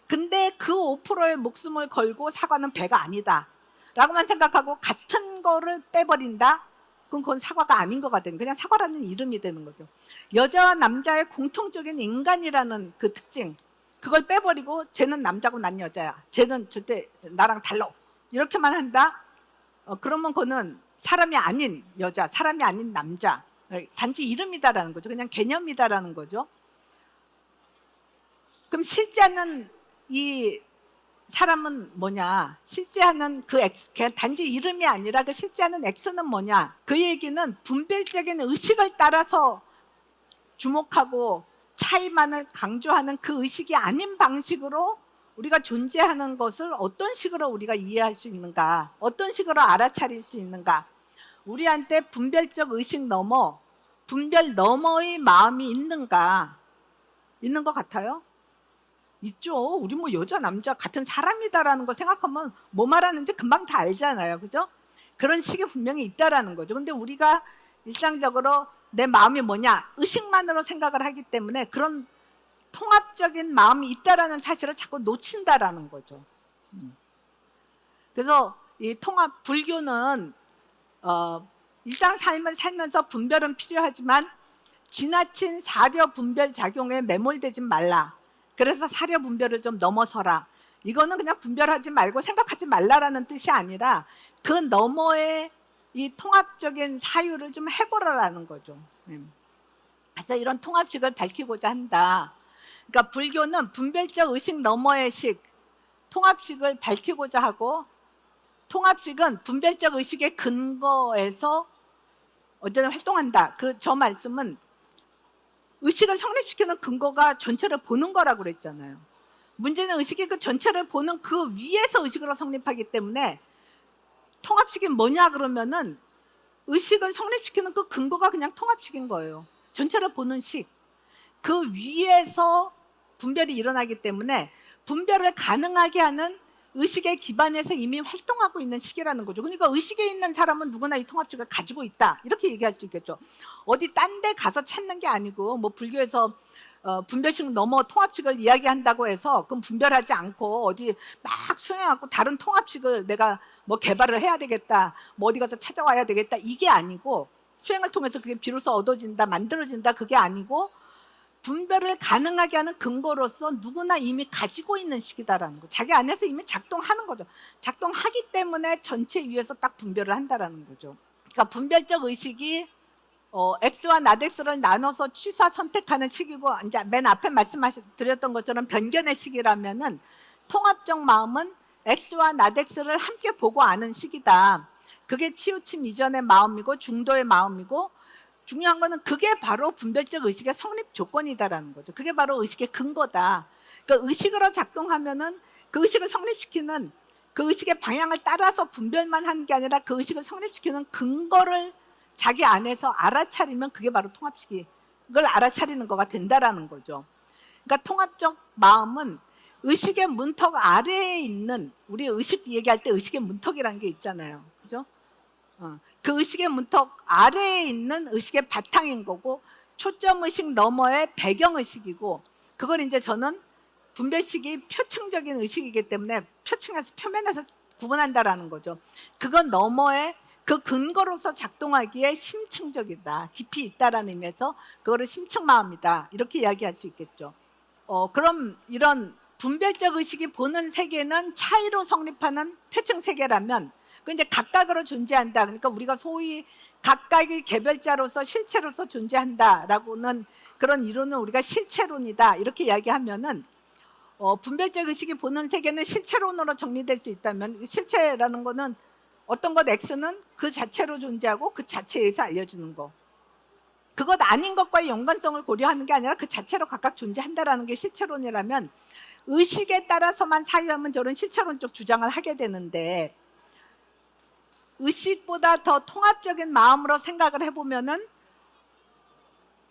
근데 그 5%의 목숨을 걸고 사과는 배가 아니다 라고만 생각하고 같은 거를 빼버린다? 그럼 그건 사과가 아닌 거가 되는, 그냥 사과라는 이름이 되는 거죠. 여자와 남자의 공통적인 인간이라는 그 특징, 그걸 빼버리고 쟤는 남자고 난 여자야, 쟤는 절대 나랑 달라, 이렇게만 한다? 그러면 그거는 사람이 아닌 여자, 사람이 아닌 남자, 단지 이름이다라는 거죠. 그냥 개념이다라는 거죠. 그럼 실제는 이 사람은 뭐냐? 실제하는 그 X, 단지 이름이 아니라 그 실제하는 X는 뭐냐? 그 얘기는 분별적인 의식을 따라서 주목하고 차이만을 강조하는 그 의식이 아닌 방식으로 우리가 존재하는 것을 어떤 식으로 우리가 이해할 수 있는가? 어떤 식으로 알아차릴 수 있는가? 우리한테 분별적 의식 넘어, 분별 너머의 마음이 있는가? 있는 것 같아요? 있죠. 우리 여자 남자 같은 사람이다라는 거 생각하면 뭐 말하는지 금방 다 알잖아요. 그죠? 그런 식이 분명히 있다라는 거죠. 근데 우리가 일상적으로 내 마음이 뭐냐 의식만으로 생각을 하기 때문에 그런 통합적인 마음이 있다라는 사실을 자꾸 놓친다라는 거죠. 그래서 이 불교는 일상 삶을 살면서 분별은 필요하지만 지나친 사려 분별 작용에 매몰되지 말라. 그래서 사려 분별을 좀 넘어서라. 이거는 그냥 분별하지 말고 생각하지 말라라는 뜻이 아니라 그 너머의 이 통합적인 사유를 좀 해보라라는 거죠. 그래서 이런 통합식을 밝히고자 한다. 그러니까 불교는 분별적 의식 너머의 식, 통합식을 밝히고자 하고, 통합식은 분별적 의식의 근거에서 언제나 활동한다. 저 말씀은 의식을 성립시키는 근거가 전체를 보는 거라고 그랬잖아요. 문제는 의식이 그 전체를 보는 그 위에서 의식으로 성립하기 때문에 통합식이 뭐냐 그러면은 의식을 성립시키는 그 근거가 그냥 통합식인 거예요. 전체를 보는 식. 그 위에서 분별이 일어나기 때문에 분별을 가능하게 하는 의식의 기반에서 이미 활동하고 있는 식이라는 거죠. 그러니까 의식에 있는 사람은 누구나 이 통합식을 가지고 있다. 이렇게 얘기할 수 있겠죠. 어디 딴 데 가서 찾는 게 아니고 뭐 불교에서 분별식 넘어 통합식을 이야기한다고 해서 그럼 분별하지 않고 어디 막 수행하고 다른 통합식을 내가 뭐 개발을 해야 되겠다, 뭐 어디 가서 찾아와야 되겠다, 이게 아니고, 수행을 통해서 그게 비로소 얻어진다, 만들어진다, 그게 아니고 분별을 가능하게 하는 근거로서 누구나 이미 가지고 있는 식이다라는 거. 자기 안에서 이미 작동하는 거죠. 작동하기 때문에 전체 위에서 딱 분별을 한다라는 거죠. 그러니까 분별적 의식이 X와 나덱스를 나눠서 취사 선택하는 식이고, 이제 맨 앞에 말씀드렸던 것처럼 변견의 식이라면은 통합적 마음은 X와 나덱스를 함께 보고 아는 식이다. 그게 치우침 이전의 마음이고 중도의 마음이고, 중요한 거는 그게 바로 분별적 의식의 성립 조건이다라는 거죠. 그게 바로 의식의 근거다. 그러니까 의식으로 작동하면은 그 의식을 성립시키는, 그 의식의 방향을 따라서 분별만 하는 게 아니라 그 의식을 성립시키는 근거를 자기 안에서 알아차리면 그게 바로 통합식이, 그걸 알아차리는 거가 된다라는 거죠. 그러니까 통합적 마음은 의식의 문턱 아래에 있는, 우리 의식 얘기할 때 의식의 문턱이라는 게 있잖아요. 그죠? 그 의식의 문턱 아래에 있는 의식의 바탕인 거고, 초점의식 너머의 배경의식이고, 그걸 이제 저는 분별식이 표층적인 의식이기 때문에 표층에서, 표면에서 구분한다라는 거죠. 그건 너머의 그 근거로서 작동하기에 심층적이다, 깊이 있다라는 의미에서 그거를 심층마음이다, 이렇게 이야기할 수 있겠죠. 그럼 이런 분별적 의식이 보는 세계는 차이로 성립하는 표층 세계라면, 그 이제 각각으로 존재한다. 그러니까 우리가 소위 각각의 개별자로서 실체로서 존재한다라고는, 그런 이론은 우리가 실체론이다, 이렇게 이야기하면은, 분별적 의식이 보는 세계는 실체론으로 정리될 수 있다면, 실체라는 거는 어떤 것 X는 그 자체로 존재하고 그 자체에서 알려주는 거, 그것 아닌 것과의 연관성을 고려하는 게 아니라 그 자체로 각각 존재한다라는 게 실체론이라면, 의식에 따라서만 사유하면 저런 실체론적 주장을 하게 되는데, 의식보다 더 통합적인 마음으로 생각을 해보면은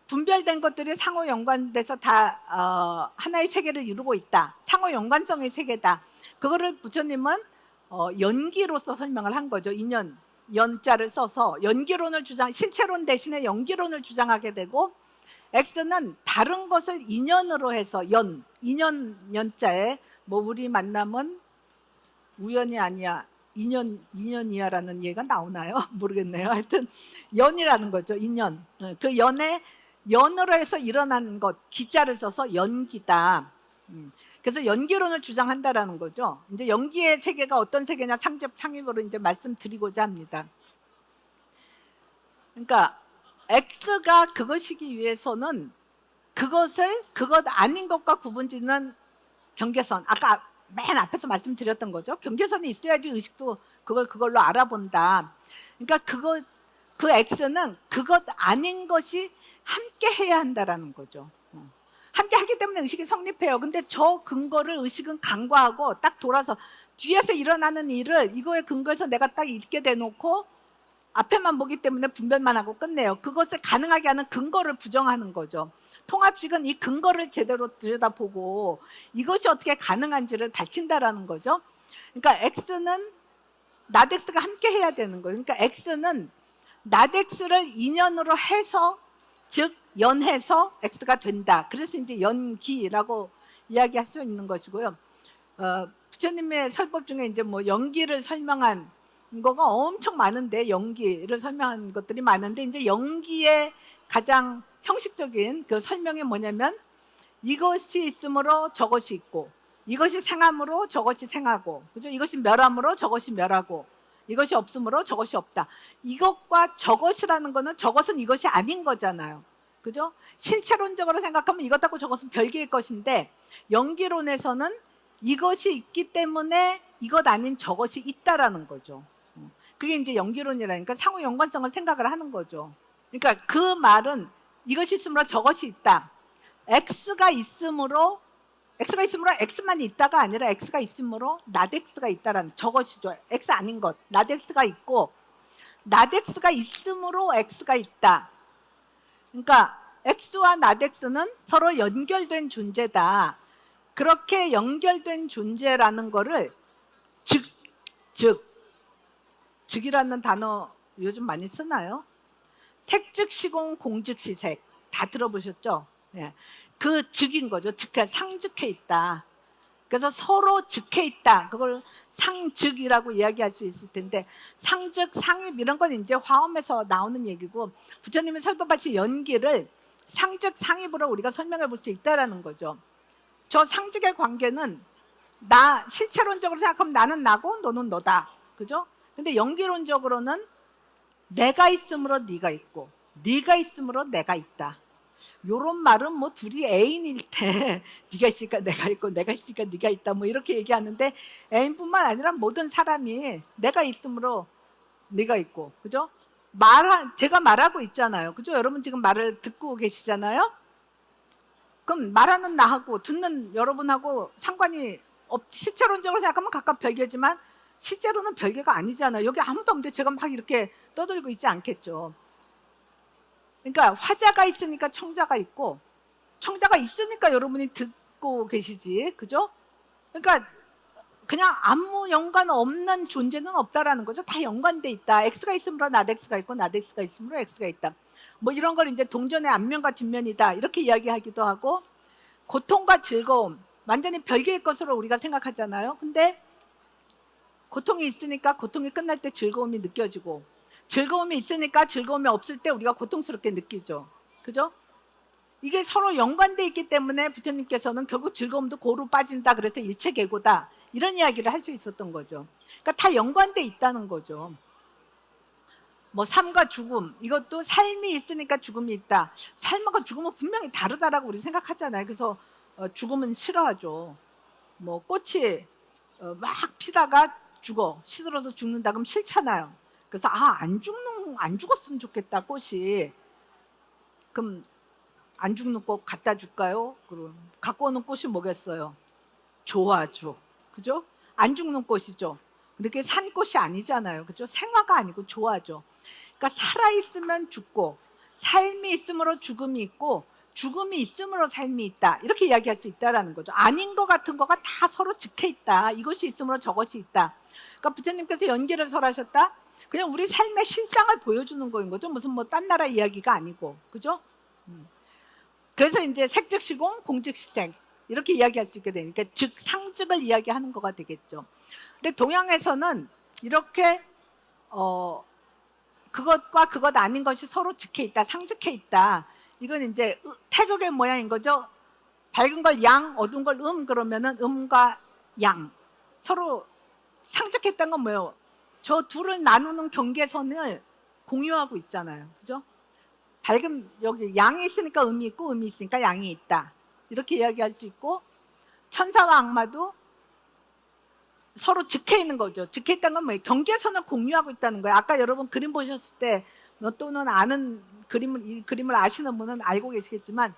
분별된 것들이 상호 연관돼서 다 하나의 세계를 이루고 있다, 상호 연관성의 세계다. 그거를 부처님은 연기로서 설명을 한 거죠. 인연, 연자를 써서 연기론을 주장, 실체론 대신에 연기론을 주장하게 되고, X는 다른 것을 인연으로 해서 인연, 연자에 뭐 우리 만남은 우연이 아니야, 인연이야라는 얘기가 나오나요? 모르겠네요. 하여튼 연이라는 거죠. 인연. 그 연으로 해서 일어난 것, 기자를 써서 연기다. 그래서 연기론을 주장한다라는 거죠. 이제 연기의 세계가 어떤 세계냐, 상접창입으로 이제 말씀드리고자 합니다. 그러니까 X가 그것이기 위해서는 그것을 그것 아닌 것과 구분짓는 경계선, 아까 맨 앞에서 말씀드렸던 거죠. 경계선이 있어야지 의식도 그걸로 알아본다. 그러니까 그 X는 그것 아닌 것이 함께 해야 한다라는 거죠. 함께 하기 때문에 의식이 성립해요. 근데 저 근거를 의식은 간과하고 딱 돌아서 뒤에서 일어나는 일을 이거에 근거해서 내가 딱 있게 대놓고 앞에만 보기 때문에 분별만 하고 끝내요. 그것을 가능하게 하는 근거를 부정하는 거죠. 통합식은 이 근거를 제대로 들여다보고 이것이 어떻게 가능한지를 밝힌다라는 거죠. 그러니까 X는 나덱스가 함께 해야 되는 거예요. 그러니까 X는 나덱스를 인연으로 해서, 즉 연해서 X가 된다. 그래서 이제 연기라고 이야기할 수 있는 것이고요. 부처님의 설법 중에 이제 뭐 연기를 설명한 거가 엄청 많은데, 연기를 설명한 것들이 많은데, 이제 연기의 가장 형식적인 그 설명이 뭐냐면, 이것이 있으므로 저것이 있고, 이것이 생함으로 저것이 생하고, 그죠? 이것이 멸함으로 저것이 멸하고, 이것이 없으므로 저것이 없다. 이것과 저것이라는 거는 저것은 이것이 아닌 거잖아요. 그죠? 실체론적으로 생각하면 이것하고 저것은 별개의 것인데 연기론에서는 이것이 있기 때문에 이것 아닌 저것이 있다라는 거죠. 그게 이제 연기론이라니까 상호 연관성을 생각을 하는 거죠. 그러니까 그 말은 이것이 있으므로 저것이 있다. X가 있으므로 X만 있다가 아니라 X가 있으므로 나덱스가 있다라는 저것이죠. X 아닌 것, 나덱스가 있고 나덱스가 있으므로 X가 있다. 그러니까 X와 나덱스는 서로 연결된 존재다. 그렇게 연결된 존재라는 거를 즉이라는 단어 요즘 많이 쓰나요? 색즉시공 공즉시색 다 들어보셨죠? 예. 그 즉인 거죠. 상즉해 있다. 그래서 서로 즉해 있다. 그걸 상즉이라고 이야기할 수 있을 텐데 상즉, 상입 이런 건 이제 화엄에서 나오는 얘기고 부처님이 설법하신 연기를 상즉, 상입으로 우리가 설명해 볼 수 있다라는 거죠. 저 상즉의 관계는 나 실체론적으로 생각하면 나는 나고 너는 너다. 그죠? 근데 연기론적으로는 내가 있으므로 네가 있고 네가 있으므로 내가 있다. 요런 말은 뭐 둘이 애인일 때 네가 있으니까 내가 있고 내가 있으니까 네가 있다 뭐 이렇게 얘기하는데 애인뿐만 아니라 모든 사람이 내가 있으므로 네가 있고 그죠? 제가 말하고 있잖아요. 그죠? 여러분 지금 말을 듣고 계시잖아요. 그럼 말하는 나하고 듣는 여러분하고 상관이 실체론적으로 생각하면 각각 별개지만 실제로는 별개가 아니잖아요. 여기 아무도 없는데 제가 막 이렇게 떠들고 있지 않겠죠. 그러니까 화자가 있으니까 청자가 있고 청자가 있으니까 여러분이 듣고 계시지. 그죠? 그러니까 그냥 아무 연관 없는 존재는 없다라는 거죠. 다 연관돼 있다. X가 있으므로 나덱스가 있고 나덱스가 있으므로 X가 있다. 뭐 이런 걸 이제 동전의 앞면과 뒷면이다. 이렇게 이야기하기도 하고 고통과 즐거움 완전히 별개의 것으로 우리가 생각하잖아요. 근데 고통이 있으니까 고통이 끝날 때 즐거움이 느껴지고 즐거움이 있으니까 즐거움이 없을 때 우리가 고통스럽게 느끼죠. 그죠? 이게 서로 연관돼 있기 때문에 부처님께서는 결국 즐거움도 고로 빠진다. 그래서 일체계고다. 이런 이야기를 할 수 있었던 거죠. 그러니까 다 연관돼 있다는 거죠. 뭐 삶과 죽음 이것도 삶이 있으니까 죽음이 있다. 삶과 죽음은 분명히 다르다라고 우리 생각하잖아요. 그래서 죽음은 싫어하죠. 뭐 꽃이 막 피다가 죽어 시들어서 죽는다 그럼 싫잖아요. 그래서 안 죽었으면 좋겠다 꽃이. 그럼 안 죽는 꽃 갖다 줄까요? 그럼 갖고 오는 꽃이 뭐겠어요? 좋아죠. 그죠? 안 죽는 꽃이죠. 근데 그게 산 꽃이 아니잖아요. 그죠? 생화가 아니고 좋아죠. 그러니까 살아있으면 죽고 삶이 있으므로 죽음이 있고 죽음이 있으므로 삶이 있다. 이렇게 이야기할 수 있다는 거죠. 아닌 것 같은 거가 다 서로 즉해 있다. 이것이 있으므로 저것이 있다. 그러니까 부처님께서 연기를 설하셨다. 그냥 우리 삶의 실상을 보여주는 거인 거죠. 무슨 뭐 딴 나라 이야기가 아니고. 그죠? 그래서 이제 색즉시공 공즉시색 이렇게 이야기할 수 있게 되니까 즉 상즉을 이야기하는 거가 되겠죠. 근데 동양에서는 이렇게 그것과 그것 아닌 것이 서로 즉해 있다, 상즉해 있다. 이건 이제 태극의 모양인 거죠. 밝은 걸 양, 어두운 걸 그러면은 음과 양 서로 상즉했다는 건 뭐예요? 저 둘을 나누는 경계선을 공유하고 있잖아요. 그죠? 밝은 여기 양이 있으니까 음이 있고 음이 있으니까 양이 있다. 이렇게 이야기할 수 있고 천사와 악마도 서로 즉해 있는 거죠. 즉해 있다는 건 뭐예요? 경계선을 공유하고 있다는 거예요. 아까 여러분 그림 보셨을 때 또는 아는 이 그림을 아시는 분은 알고 계시겠지만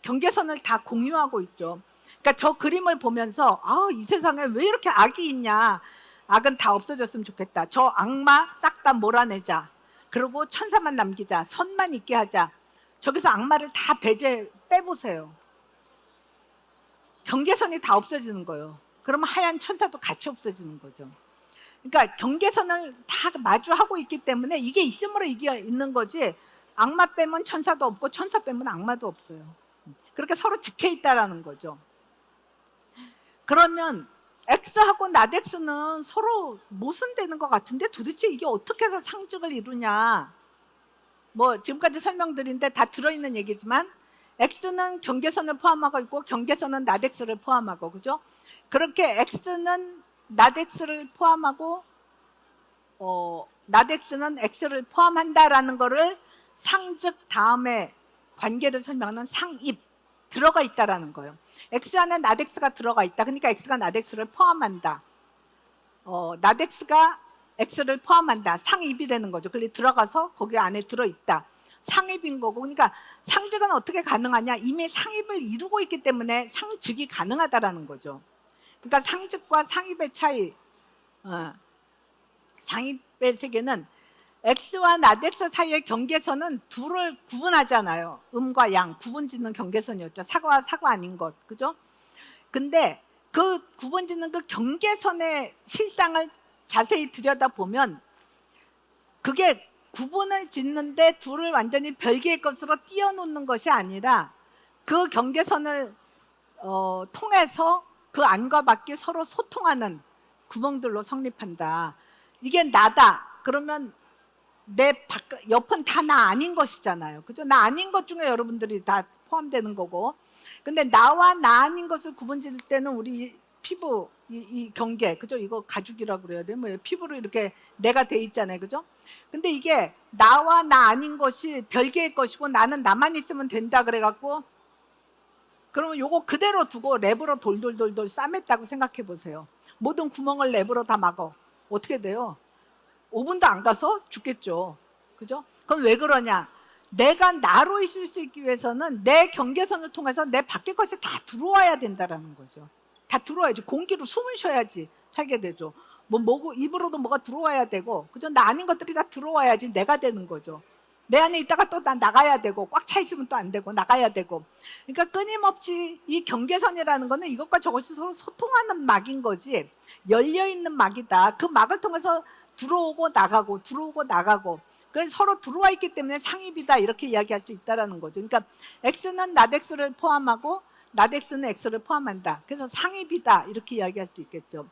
경계선을 다 공유하고 있죠. 그러니까 저 그림을 보면서 이 세상에 왜 이렇게 악이 있냐. 악은 다 없어졌으면 좋겠다. 저 악마 싹 다 몰아내자. 그리고 천사만 남기자. 선만 있게 하자. 저기서 악마를 다 빼보세요. 경계선이 다 없어지는 거예요. 그러면 하얀 천사도 같이 없어지는 거죠. 그러니까 경계선을 다 마주하고 있기 때문에 이게 있으므로 이게 있는 거지 악마 빼면 천사도 없고 천사 빼면 악마도 없어요. 그렇게 서로 즉해 있다라는 거죠. 그러면 X하고 나덱스는 서로 모순되는 것 같은데 도대체 이게 어떻게 해서 상즉을 이루냐. 뭐 지금까지 설명드린데 다 들어있는 얘기지만 X는 경계선을 포함하고 있고 경계선은 나덱스를 포함하고 그죠? 그렇게 X는 나덱스를 포함하고 나덱스는 X를 포함한다라는 거를 상즉 다음에 관계를 설명하는 상입 들어가 있다라는 거예요. X 안에 나덱스가 들어가 있다. 그러니까 X가 나덱스를 포함한다. 나덱스가 X를 포함한다. 상입이 되는 거죠. 그게 들어가서 거기 안에 들어있다. 상입인 거고. 그러니까 상즉은 어떻게 가능하냐? 이미 상입을 이루고 있기 때문에 상즉이 가능하다라는 거죠. 그러니까 상즉과 상입의 차이, 상입의 세계는 X와 나덱스 사이의 경계선은 둘을 구분하잖아요. 음과 양, 구분짓는 경계선이었죠. 사과와 사과 아닌 것, 그죠? 근데 그 구분짓는 그 경계선의 실상을 자세히 들여다보면 그게 구분을 짓는데 둘을 완전히 별개의 것으로 띄워놓는 것이 아니라 그 경계선을 통해서 그 안과 밖이 서로 소통하는 구멍들로 성립한다. 이게 나다. 그러면 내 옆은 다 나 아닌 것이잖아요. 그죠? 나 아닌 것 중에 여러분들이 다 포함되는 거고. 근데 나와 나 아닌 것을 구분짓을 때는 우리 피부, 이 경계, 그죠? 이거 가죽이라고 그래야 돼요. 뭐 피부로 이렇게 내가 돼 있잖아요. 그죠? 근데 이게 나와 나 아닌 것이 별개의 것이고 나는 나만 있으면 된다 그래갖고 그러면 요거 그대로 두고 랩으로 돌돌돌돌 싸맸다고 생각해 보세요. 모든 구멍을 랩으로 다 막어. 어떻게 돼요? 5분도 안 가서 죽겠죠. 그죠? 그건 왜 그러냐? 내가 나로 있을 수 있기 위해서는 내 경계선을 통해서 내 밖의 것이 다 들어와야 된다라는 거죠. 다 들어와야지. 공기로 숨을 쉬어야지 살게 되죠. 뭐 입으로도 뭐가 들어와야 되고, 그죠? 나 아닌 것들이 다 들어와야지 내가 되는 거죠. 내 안에 있다가 또 나 나가야 되고, 꽉 차 있으면 또 안 되고 나가야 되고. 그러니까 끊임없이 이 경계선이라는 거는 이것과 저것이 서로 소통하는 막인 거지, 열려 있는 막이다. 그 막을 통해서 들어오고 나가고 들어오고 나가고, 그래서 서로 들어와 있기 때문에 상입이다 이렇게 이야기할 수 있다라는 거죠. 그러니까 X는 나덱스를 포함하고 나덱스는 X를 포함한다. 그래서 상입이다 이렇게 이야기할 수 있겠죠.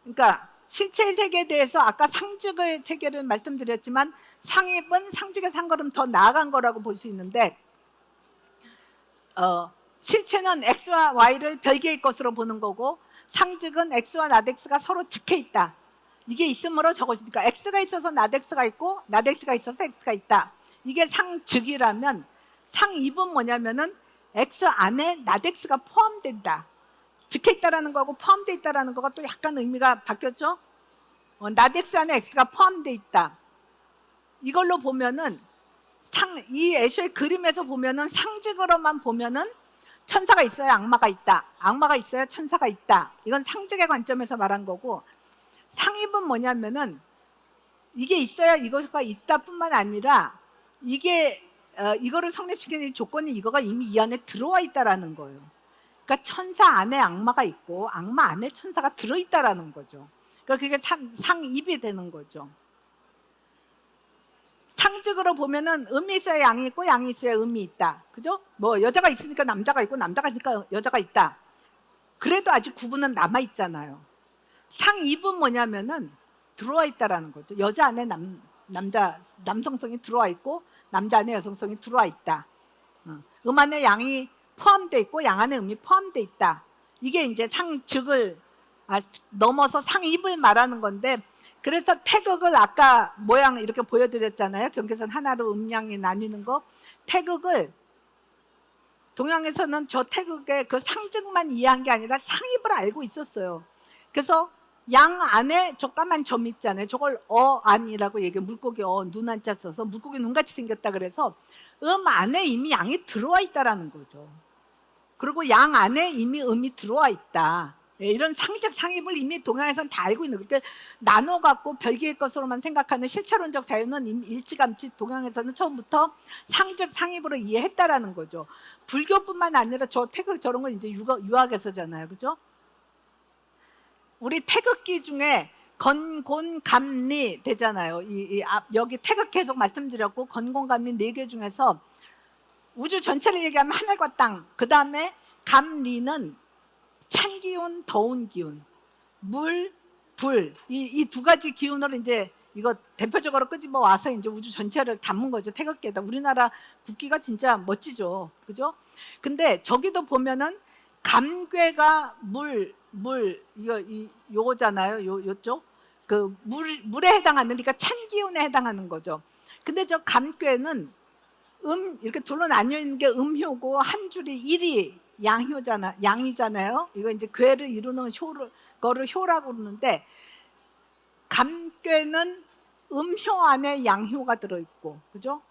그러니까 실체의 세계에 대해서 아까 상즉의 세계를 말씀드렸지만 상입은 상즉에서 한 걸음 더 나아간 거라고 볼 수 있는데, 실체는 X와 Y를 별개의 것으로 보는 거고 상즉은 X와 나덱스가 서로 즉해 있다. 이게 있으므로 저것이니까 X가 있어서 나덱스가 있고 나덱스가 있어서 X가 있다. 이게 상즉이라면 상입은 뭐냐면은 X 안에 나덱스가 포함된다. 즉해 있다라는 거하고 포함되어 있다라는 거가 또 약간 의미가 바뀌었죠. 나덱스 안에 X가 포함되어 있다. 이걸로 보면은 이 애쇼의 그림에서 보면은 상즉으로만 보면은 천사가 있어야 악마가 있다. 악마가 있어야 천사가 있다. 이건 상즉의 관점에서 말한 거고, 상입은 뭐냐면은 이게 있어야 이거가 있다 뿐만 아니라 이거를 성립시키는 조건이 이거가 이미 이 안에 들어와 있다라는 거예요. 그러니까 천사 안에 악마가 있고 악마 안에 천사가 들어있다라는 거죠. 그러니까 그게 상입이 되는 거죠. 상즉으로 보면은 음이 있어야 양이 있고 양이 있어야 음이 있다. 그죠? 뭐 여자가 있으니까 남자가 있고 남자가 있으니까 여자가 있다. 그래도 아직 구분은 남아 있잖아요. 상입은 뭐냐면은 들어와 있다라는 거죠. 여자 안에 남성성이 들어와 있고 남자 안에 여성성이 들어와 있다. 음 안에 양이 포함되어 있고 양 안에 음이 포함되어 있다. 이게 이제 상즉을 넘어서 상입을 말하는 건데, 그래서 태극을 아까 모양 이렇게 보여드렸잖아요. 경계선 하나로 음양이 나뉘는 거. 태극을 동양에서는 저 태극의 그 상즉만 이해한 게 아니라 상입을 알고 있었어요. 그래서 양 안에 저 까만 점 있잖아요. 저걸 어안이라고 얘기해요. 물고기 눈 한자 써서 물고기 눈같이 생겼다 그래서 안에 이미 양이 들어와 있다라는 거죠. 그리고 양 안에 이미 음이 들어와 있다. 이런 상즉 상입을 이미 동양에서는 다 알고 있는 거예요. 그러니까 나눠갖고 별개의 것으로만 생각하는 실체론적 사유는 이미 일찌감치 동양에서는 처음부터 상즉 상입으로 이해했다라는 거죠. 불교뿐만 아니라 저 태극 저런 건 이제 유학에서잖아요. 그죠? 우리 태극기 중에 건곤감리 되잖아요. 여기 태극 계속 말씀드렸고, 건곤감리 4개 중에서 우주 전체를 얘기하면 하늘과 땅, 그 다음에 감리는 찬 기운, 더운 기운, 물, 불, 이 두 가지 기운으로 이제 이거 대표적으로 끄집어 와서 이제 우주 전체를 담은 거죠. 태극기에다. 우리나라 국기가 진짜 멋지죠. 그죠? 근데 저기도 보면은 감괴가 요거잖아요. 요쪽 물에 해당하는, 그러니까 찬 기운에 해당하는 거죠. 근데 저 감괴는 이렇게 둘로 나뉘어 있는 게 음효고 한 줄이 일이 양이잖아요. 이거 이제 괴를 이루는 거를 효라고 그러는데, 감괴는 음효 안에 양효가 들어있고, 그죠?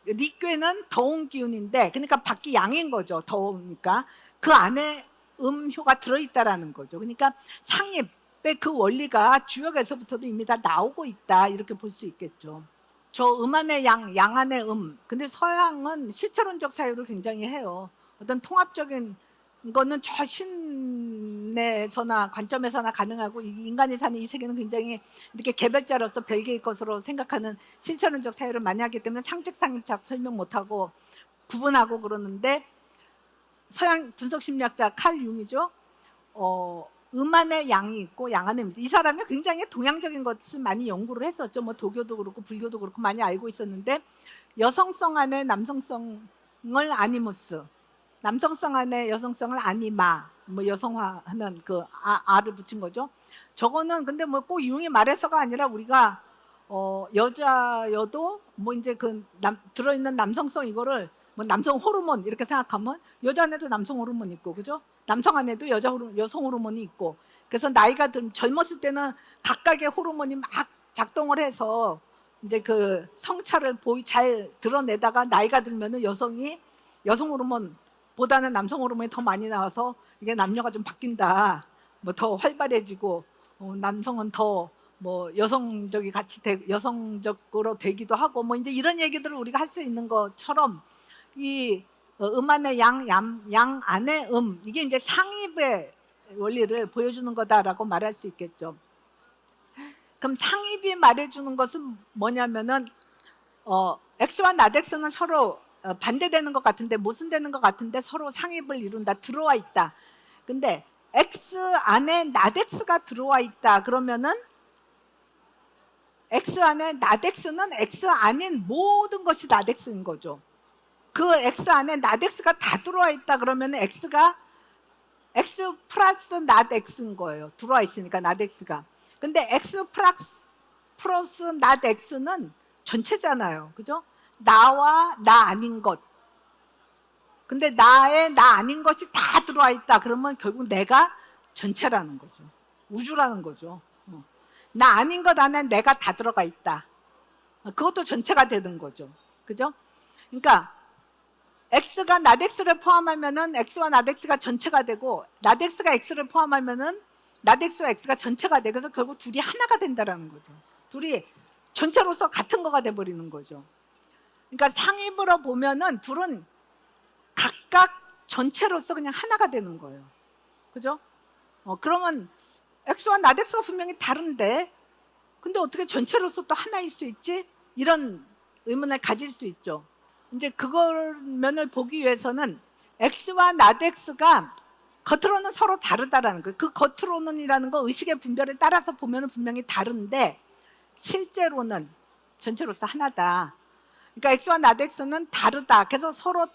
리괴는 더운 기운인데, 그러니까 밖이 양인 거죠. 더우니까 그 안에 음효가 들어있다라는 거죠. 그러니까 상입의 그 원리가 주역에서부터도 이미 다 나오고 있다, 이렇게 볼 수 있겠죠. 저 안에 양 안에 근데 서양은 실체론적 사유를 굉장히 해요. 어떤 통합적인 거는 저 신에서나 관점에서나 가능하고, 인간이 사는 이 세계는 굉장히 이렇게 개별자로서 별개의 것으로 생각하는 실체론적 사유를 많이 하기 때문에 상책 상입작 설명 못하고 구분하고 그러는데, 서양 분석심리학자 칼 융이죠. 안에 양이 있고 양 안에 이 사람이 굉장히 동양적인 것을 많이 연구를 했었죠. 뭐 도교도 그렇고 불교도 그렇고 많이 알고 있었는데, 여성성 안에 남성성을 아니무스, 남성성 안에 여성성을 아니마, 뭐 여성화하는 그 아를 붙인 거죠. 저거는 근데 뭐 꼭 융이 말해서가 아니라, 우리가 여자여도 뭐 이제 그 들어있는 남성성, 이거를 뭐 남성 호르몬 이렇게 생각하면 여자 안에도 남성 호르몬 있고, 그죠? 남성 안에도 여성 호르몬이 있고, 그래서 나이가 젊었을 때는 각각의 호르몬이 막 작동을 해서 이제 그 성차를 잘 드러내다가, 나이가 들면은 여성 호르몬보다는 남성 호르몬이 더 많이 나와서 이게 남녀가 좀 바뀐다, 뭐 더 활발해지고, 남성은 더 뭐 여성적이 여성적으로 되기도 하고, 뭐 이제 이런 얘기들을 우리가 할 수 있는 것처럼, 이 안에 양 안에 이게 이제 상입의 원리를 보여주는 거다라고 말할 수 있겠죠. 그럼 상입이 말해주는 것은 뭐냐면은, X와 나덱스는 서로 반대되는 것 같은데, 모순되는 것 같은데 서로 상입을 이룬다, 들어와 있다. 근데 X 안에 나덱스가 들어와 있다 그러면은, X 안에 나덱스는 X 아닌 모든 것이 나덱스인 거죠. 그 X 안에 나덱스가 다 들어와 있다 그러면 X가 X 플러스 나덱스인 거예요. 들어와 있으니까 나덱스가. 근데 X 플러스 나덱스는 전체잖아요. 그죠? 나와 나 아닌 것. 근데 나 아닌 것이 다 들어와 있다 그러면 결국 내가 전체라는 거죠. 우주라는 거죠. 나 아닌 것 안에 내가 다 들어가 있다. 그것도 전체가 되는 거죠. 그죠? 그러니까 X가 나덱스를 포함하면은 X와 나덱스가 전체가 되고, 나덱스가 X를 포함하면은 나덱스와 X가 전체가 돼. 그래서 결국 둘이 하나가 된다라는 거죠. 둘이 전체로서 같은 거가 돼 버리는 거죠. 그러니까 상입으로 보면은 둘은 각각 전체로서 그냥 하나가 되는 거예요. 그죠? 그러면 X와 나덱스가 분명히 다른데, 근데 어떻게 전체로서 또 하나일 수 있지? 이런 의문을 가질 수 있죠. 이제 그걸 면을 보기 위해서는 X와 나덱스가 겉으로는 서로 다르다라는 거예요. 그 겉으로는이라는 거 의식의 분별을 따라서 보면 분명히 다른데, 실제로는 전체로서 하나다. 그러니까 X와 나덱스는 다르다. 그래서 서로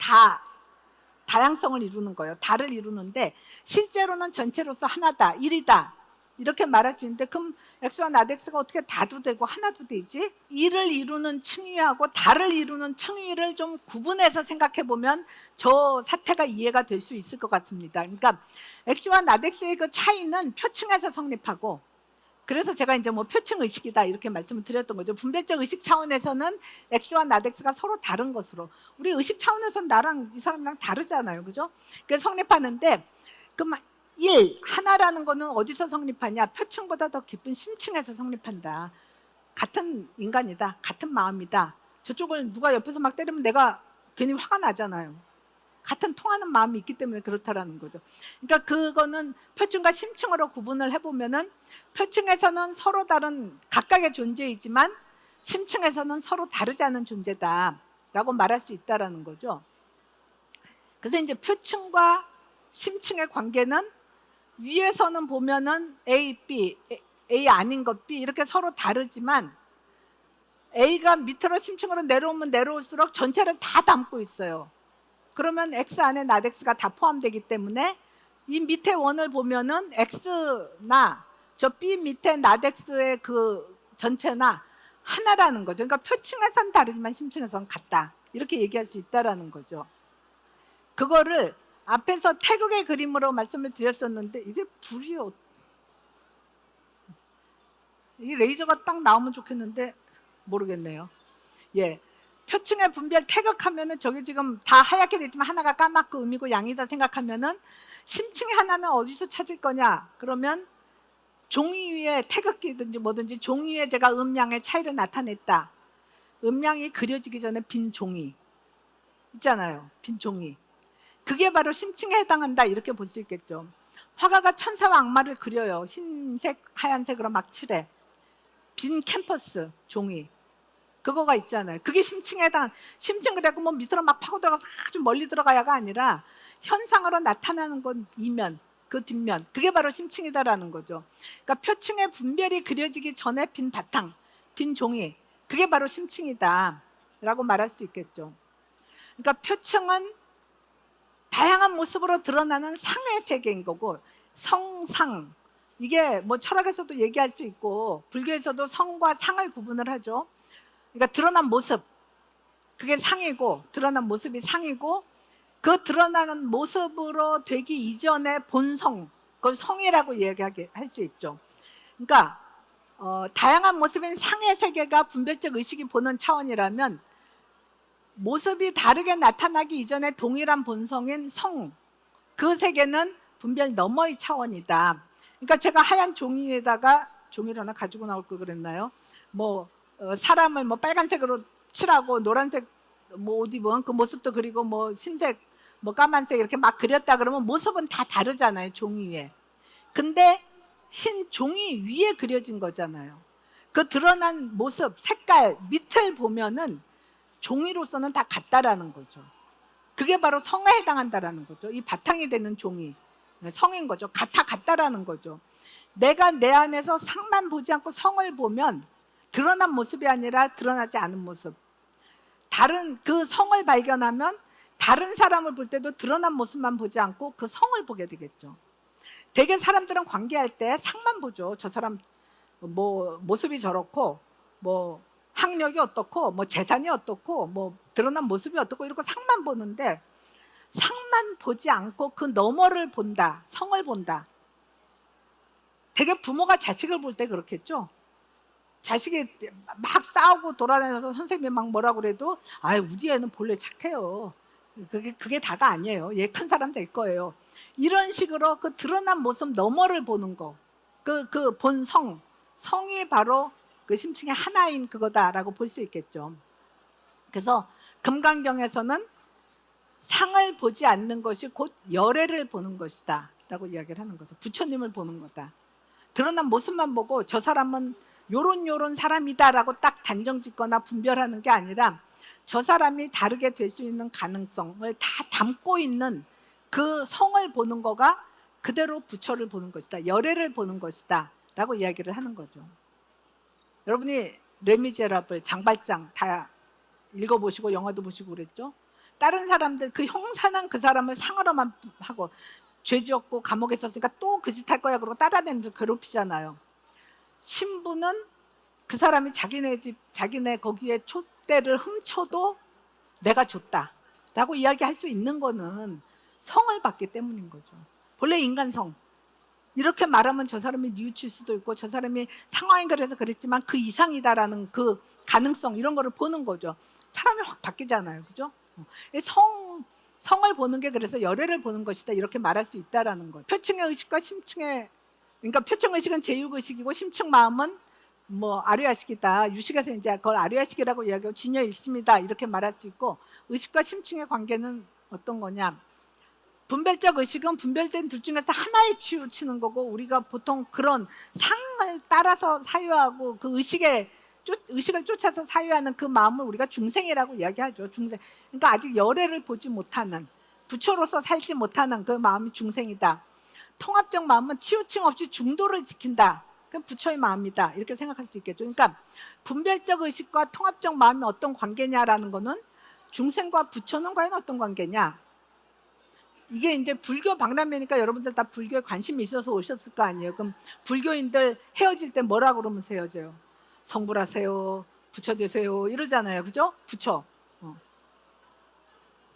다양성을 이루는 거예요. 다를 이루는데, 실제로는 전체로서 하나다, 일이다, 이렇게 말할 수 있는데, 그럼 X와 나덱스가 어떻게 다도 되고 하나도 되지? 일을 이루는 층위하고 다를 이루는 층위를 좀 구분해서 생각해 보면 저 사태가 이해가 될 수 있을 것 같습니다. 그러니까 X와 나덱스의 그 차이는 표층에서 성립하고, 그래서 제가 이제 뭐 표층 의식이다 이렇게 말씀을 드렸던 거죠. 분별적 의식 차원에서는 X와 나덱스가 서로 다른 것으로, 우리 의식 차원에서는 나랑 이 사람이랑 다르잖아요. 그죠? 그래서 성립하는데, 그럼 하나라는 거는 어디서 성립하냐? 표층보다 더 깊은 심층에서 성립한다. 같은 인간이다, 같은 마음이다. 저쪽을 누가 옆에서 막 때리면 내가 괜히 화가 나잖아요. 같은 통하는 마음이 있기 때문에 그렇다라는 거죠. 그러니까 그거는 표층과 심층으로 구분을 해보면은, 표층에서는 서로 다른 각각의 존재이지만 심층에서는 서로 다르지 않은 존재다라고 말할 수 있다라는 거죠. 그래서 이제 표층과 심층의 관계는, 위에서는 보면은 A, B, A 아닌 것 B 이렇게 서로 다르지만, A가 밑으로 심층으로 내려오면 내려올수록 전체를 다 담고 있어요. 그러면 X 안에 나덱스가 다 포함되기 때문에, 이 밑에 원을 보면은 X나 저 B 밑에 나덱스의 그 전체나 하나라는 거죠. 그러니까 표층에선 다르지만 심층에선 같다, 이렇게 얘기할 수 있다라는 거죠. 그거를 앞에서 태극의 그림으로 말씀을 드렸었는데 이게 불이 이 레이저가 딱 나오면 좋겠는데 모르겠네요. 예, 표층의 분별 태극하면은 저게 지금 다 하얗게 되지만 하나가 까맣고 음이고 양이다 생각하면은 심층의 하나는 어디서 찾을 거냐? 그러면 종이 위에 태극기든지 뭐든지 종이 위에 제가 음양의 차이를 나타냈다. 음양이 그려지기 전에 빈 종이 있잖아요. 빈 종이. 그게 바로 심층에 해당한다 이렇게 볼 수 있겠죠. 화가가 천사와 악마를 그려요. 흰색, 하얀색으로 막 칠해. 빈 캔버스 종이. 그거가 있잖아요. 그게 심층에 해당. 심층 그래갖고 뭐 밑으로 막 파고 들어가서 아주 멀리 들어가야가 아니라 현상으로 나타나는 건 이면, 그 뒷면. 그게 바로 심층이다라는 거죠. 그러니까 표층의 분별이 그려지기 전에 빈 바탕, 빈 종이. 그게 바로 심층이다라고 말할 수 있겠죠. 그러니까 표층은 다양한 모습으로 드러나는 상의 세계인 거고, 성상. 이게 뭐 철학에서도 얘기할 수 있고 불교에서도 성과 상을 구분을 하죠. 그러니까 드러난 모습, 그게 상이고, 드러난 모습이 상이고, 그 드러나는 모습으로 되기 이전의 본성, 그걸 성이라고 이야기할 수 있죠. 그러니까 다양한 모습인 상의 세계가 분별적 의식이 보는 차원이라면 모습이 다르게 나타나기 이전에 동일한 본성인 성, 그 세계는 분별 너머의 차원이다. 그러니까 제가 하얀 종이 위에다가 종이를 하나 가지고 나올 걸 그랬나요? 뭐 사람을 뭐 빨간색으로 칠하고 노란색 뭐 옷 입은 그 모습도 그리고 뭐 흰색 뭐 까만색 이렇게 막 그렸다 그러면 모습은 다 다르잖아요. 종이 위에. 근데 흰 종이 위에 그려진 거잖아요. 그 드러난 모습, 색깔, 밑을 보면은 종이로서는 다 같다라는 거죠. 그게 바로 성에 해당한다라는 거죠. 이 바탕이 되는 종이 성인 거죠. 같다라는 거죠. 내가 내 안에서 상만 보지 않고 성을 보면 드러난 모습이 아니라 드러나지 않은 모습. 다른 그 성을 발견하면 다른 사람을 볼 때도 드러난 모습만 보지 않고 그 성을 보게 되겠죠. 대개 사람들은 관계할 때 상만 보죠. 저 사람 뭐 모습이 저렇고 뭐 학력이 어떻고 뭐 재산이 어떻고 뭐 드러난 모습이 어떻고 이렇게 상만 보는데 상만 보지 않고 그 너머를 본다. 성을 본다. 대개 부모가 자식을 볼 때 그렇겠죠. 자식이 막 싸우고 돌아다녀서 선생님이 막 뭐라고 그래도 우리 애는 본래 착해요. 그게 다가 아니에요. 얘 큰 사람 될 거예요. 이런 식으로 그 드러난 모습 너머를 보는 거. 그 본성, 성이 바로 그 심층의 하나인 그거다라고 볼 수 있겠죠. 그래서 금강경에서는 상을 보지 않는 것이 곧 열애를 보는 것이다 라고 이야기를 하는 거죠. 부처님을 보는 거다. 드러난 모습만 보고 저 사람은 요런 사람이다 라고 딱 단정 짓거나 분별하는 게 아니라 저 사람이 다르게 될 수 있는 가능성을 다 담고 있는 그 성을 보는 거가 그대로 부처를 보는 것이다. 열애를 보는 것이다 라고 이야기를 하는 거죠. 여러분이 레미제라블, 장발장 다 읽어보시고 영화도 보시고 그랬죠. 다른 사람들 그 형사는 그 사람을 상하로만 하고 죄 지었고 감옥에 있었으니까 또 그 짓 할 거야 그러고 따라다니면서 괴롭히잖아요. 신부는 그 사람이 자기네 집 자기네 거기에 촛대를 훔쳐도 내가 줬다라고 이야기할 수 있는 거는 성을 받기 때문인 거죠. 본래 인간성. 이렇게 말하면 저 사람이 뉘우칠 수도 있고 저 사람이 상황이 그래서 그랬지만 그 이상이다라는 그 가능성 이런 거를 보는 거죠. 사람이 확 바뀌잖아요. 그죠? 성을 보는 게 그래서 열애를 보는 것이다 이렇게 말할 수 있다라는 거죠. 표층의 의식과 심층의 그러니까 표층 의식은 제육 의식이고 심층 마음은 뭐 아류야식이다. 유식에서 이제 그걸 아류야식이라고 이야기하고 진여일심이다 이렇게 말할 수 있고 의식과 심층의 관계는 어떤 거냐? 분별적 의식은 분별된 둘 중에서 하나에 치우치는 거고 우리가 보통 그런 상을 따라서 사유하고 그 의식을 쫓아서 사유하는 그 마음을 우리가 중생이라고 이야기하죠. 중생. 그러니까 아직 열애를 보지 못하는 부처로서 살지 못하는 그 마음이 중생이다. 통합적 마음은 치우침 없이 중도를 지킨다. 그건 부처의 마음이다. 이렇게 생각할 수 있겠죠. 그러니까 분별적 의식과 통합적 마음이 어떤 관계냐라는 거는 중생과 부처는 과연 어떤 관계냐? 이게 이제 불교 박람회니까 여러분들 다 불교에 관심이 있어서 오셨을 거 아니에요. 그럼 불교인들 헤어질 때 뭐라고 그러면서 헤어져요? 성불하세요, 부처 되세요 이러잖아요. 그죠? 부처.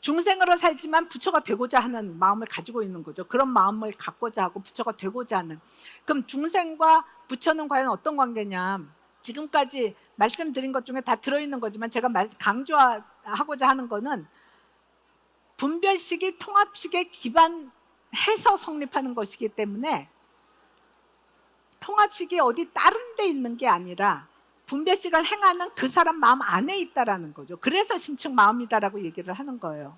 중생으로 살지만 부처가 되고자 하는 마음을 가지고 있는 거죠. 그런 마음을 갖고자 하고 부처가 되고자 하는. 그럼 중생과 부처는 과연 어떤 관계냐? 지금까지 말씀드린 것 중에 다 들어있는 거지만 제가 강조하고자 하는 거는 분별식이 통합식에 기반해서 성립하는 것이기 때문에 통합식이 어디 다른 데 있는 게 아니라 분별식을 행하는 그 사람 마음 안에 있다라는 거죠. 그래서 심층 마음이다라고 얘기를 하는 거예요.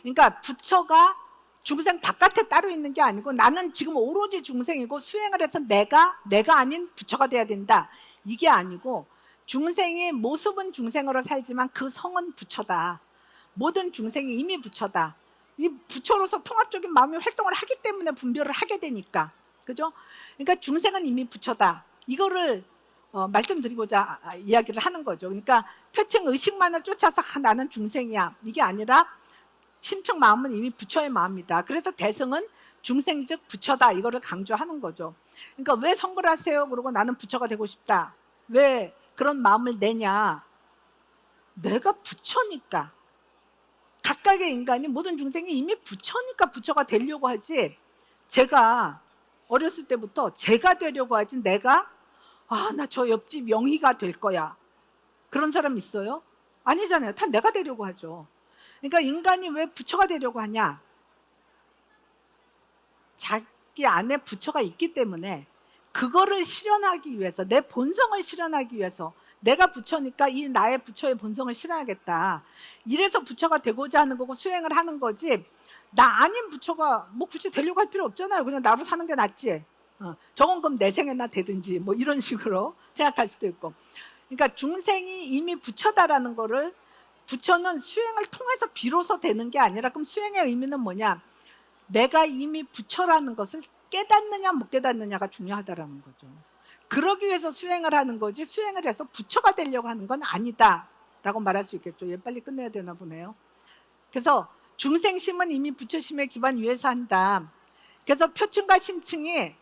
그러니까 부처가 중생 바깥에 따로 있는 게 아니고 나는 지금 오로지 중생이고 수행을 해서 내가 아닌 부처가 돼야 된다. 이게 아니고 중생이 모습은 중생으로 살지만 그 성은 부처다. 모든 중생이 이미 부처다. 이 부처로서 통합적인 마음이 활동을 하기 때문에 분별을 하게 되니까. 그죠? 그러니까 중생은 이미 부처다. 이거를 말씀드리고자 이야기를 하는 거죠. 그러니까 표층 의식만을 쫓아서 나는 중생이야. 이게 아니라 심층 마음은 이미 부처의 마음이다. 그래서 대승은 중생 즉 부처다. 이거를 강조하는 거죠. 그러니까 왜 성불 하세요? 그러고 나는 부처가 되고 싶다. 왜 그런 마음을 내냐? 내가 부처니까. 각각의 인간이 모든 중생이 이미 부처니까 부처가 되려고 하지. 제가 어렸을 때부터 제가 되려고 하지 내가 나 저 옆집 영희가 될 거야. 그런 사람 있어요? 아니잖아요. 다 내가 되려고 하죠. 그러니까 인간이 왜 부처가 되려고 하냐? 자기 안에 부처가 있기 때문에 그거를 실현하기 위해서 내 본성을 실현하기 위해서 내가 부처니까 이 나의 부처의 본성을 실현하겠다. 이래서 부처가 되고자 하는 거고 수행을 하는 거지 나 아닌 부처가 뭐 굳이 되려고 할 필요 없잖아요. 그냥 나로 사는 게 낫지. 저건 그럼 내 생에나 되든지 뭐 이런 식으로 생각할 수도 있고. 그러니까 중생이 이미 부처다라는 거를 부처는 수행을 통해서 비로소 되는 게 아니라 그럼 수행의 의미는 뭐냐? 내가 이미 부처라는 것을 깨닫느냐 못 깨닫느냐가 중요하다라는 거죠. 그러기 위해서 수행을 하는 거지 수행을 해서 부처가 되려고 하는 건 아니다라고 말할 수 있겠죠. 얘 빨리 끝내야 되나 보네요. 그래서 중생심은 이미 부처심의 기반 위에서 한다. 그래서 표층과 심층이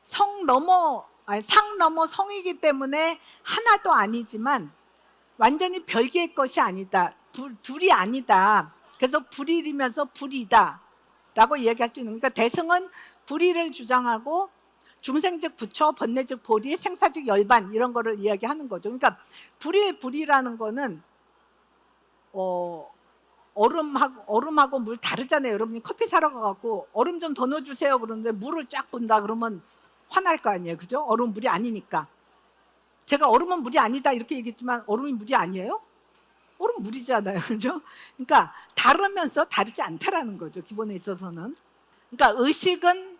상 넘어 성이기 때문에 하나도 아니지만 완전히 별개의 것이 아니다. 둘이 아니다. 그래서 불일이면서 불이다 라고 이야기할 수 있는. 그러니까 대승은 불의를 주장하고 중생즉 부처, 번뇌즉 보리, 생사즉 열반 이런 거를 이야기하는 거죠. 그러니까 불이라는 거는 얼음하고 물 다르잖아요. 여러분이 커피 사러 가갖고 얼음 좀 더 넣어주세요 그러는데 물을 쫙 본다 그러면 화날 거 아니에요. 그죠? 얼음 물이 아니니까. 제가 얼음은 물이 아니다 이렇게 얘기했지만 얼음이 물이 아니에요? 얼음 물이잖아요. 그죠? 그러니까 다르면서 다르지 않다라는 거죠. 기본에 있어서는. 그러니까 의식은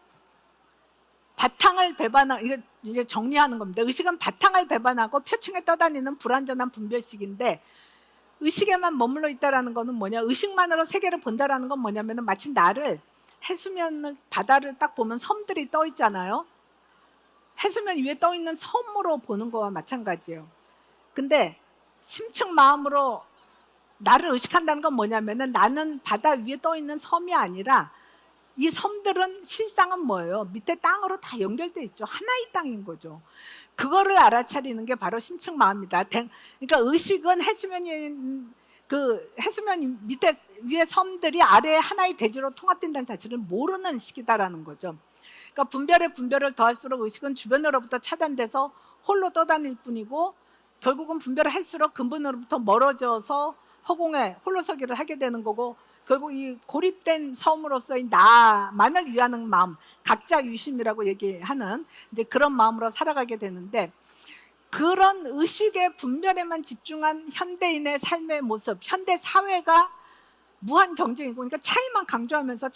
바탕을 배반하고, 이게 정리하는 겁니다. 의식은 바탕을 배반하고 표층에 떠다니는 불완전한 분별식인데 의식에만 머물러 있다라는 거는 뭐냐? 의식만으로 세계를 본다라는 건 뭐냐면은 마치 나를 해수면을 바다를 딱 보면 섬들이 떠 있잖아요. 해수면 위에 떠 있는 섬으로 보는 거와 마찬가지예요. 근데 심층 마음으로 나를 의식한다는 건 뭐냐면은 나는 바다 위에 떠 있는 섬이 아니라 이 섬들은 실상은 뭐예요? 밑에 땅으로 다 연결돼 있죠. 하나의 땅인 거죠. 그거를 알아차리는 게 바로 심층 마음이다. 그러니까 의식은 해수면 밑에 위에 섬들이 아래에 하나의 대지로 통합된다는 사실을 모르는 시기다라는 거죠. 그러니까 분별을 더할수록 의식은 주변으로부터 차단돼서 홀로 떠다닐 뿐이고 결국은 분별을 할수록 근본으로부터 멀어져서 허공에 홀로서기를 하게 되는 거고 결국 이 고립된 섬으로서의 나만을 위하는 마음, 각자 유심이라고 얘기하는 이제 그런 마음으로 살아가게 되는데 그런 의식의 분별에만 집중한 현대인의 삶의 모습, 현대 사회가 무한 경쟁이고 그러니까 차이만 강조하면서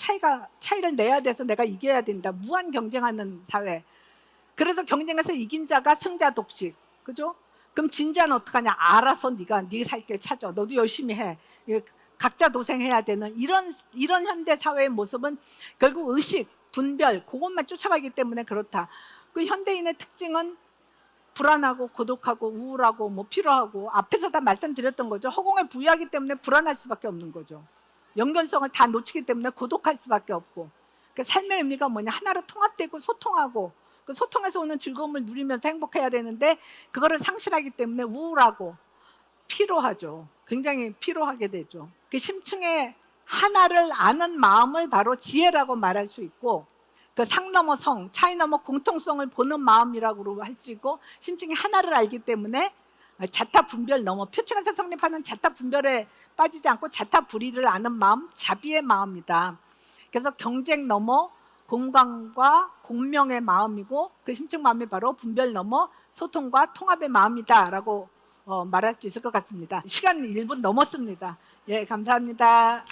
차이를 내야 돼서 내가 이겨야 된다. 무한 경쟁하는 사회. 그래서 경쟁에서 이긴 자가 승자 독식. 그죠? 그럼 진자는 어떡하냐? 알아서 네 살 길 찾아. 너도 열심히 해. 각자 도생해야 되는 이런 현대 사회의 모습은 결국 의식, 분별 그것만 쫓아가기 때문에 그렇다. 그 현대인의 특징은 불안하고 고독하고 우울하고 뭐 피로하고 앞에서 다 말씀드렸던 거죠. 허공에 부유하기 때문에 불안할 수밖에 없는 거죠. 연결성을 다 놓치기 때문에 고독할 수밖에 없고. 그러니까 삶의 의미가 뭐냐? 하나로 통합되고 소통하고 그 소통에서 오는 즐거움을 누리면서 행복해야 되는데 그거를 상실하기 때문에 우울하고 피로하죠. 굉장히 피로하게 되죠. 그 심층의 하나를 아는 마음을 바로 지혜라고 말할 수 있고, 그 상 넘어 성, 차이 넘어 공통성을 보는 마음이라고 할 수 있고, 심층이 하나를 알기 때문에 자타 분별 넘어 표층에서 성립하는 자타 분별에 빠지지 않고 자타 불의를 아는 마음, 자비의 마음이다. 그래서 경쟁 넘어 공감과 공명의 마음이고, 그 심층 마음이 바로 분별 넘어 소통과 통합의 마음이다라고 말할 수 있을 것 같습니다. 시간 1분 넘었습니다. 예, 감사합니다.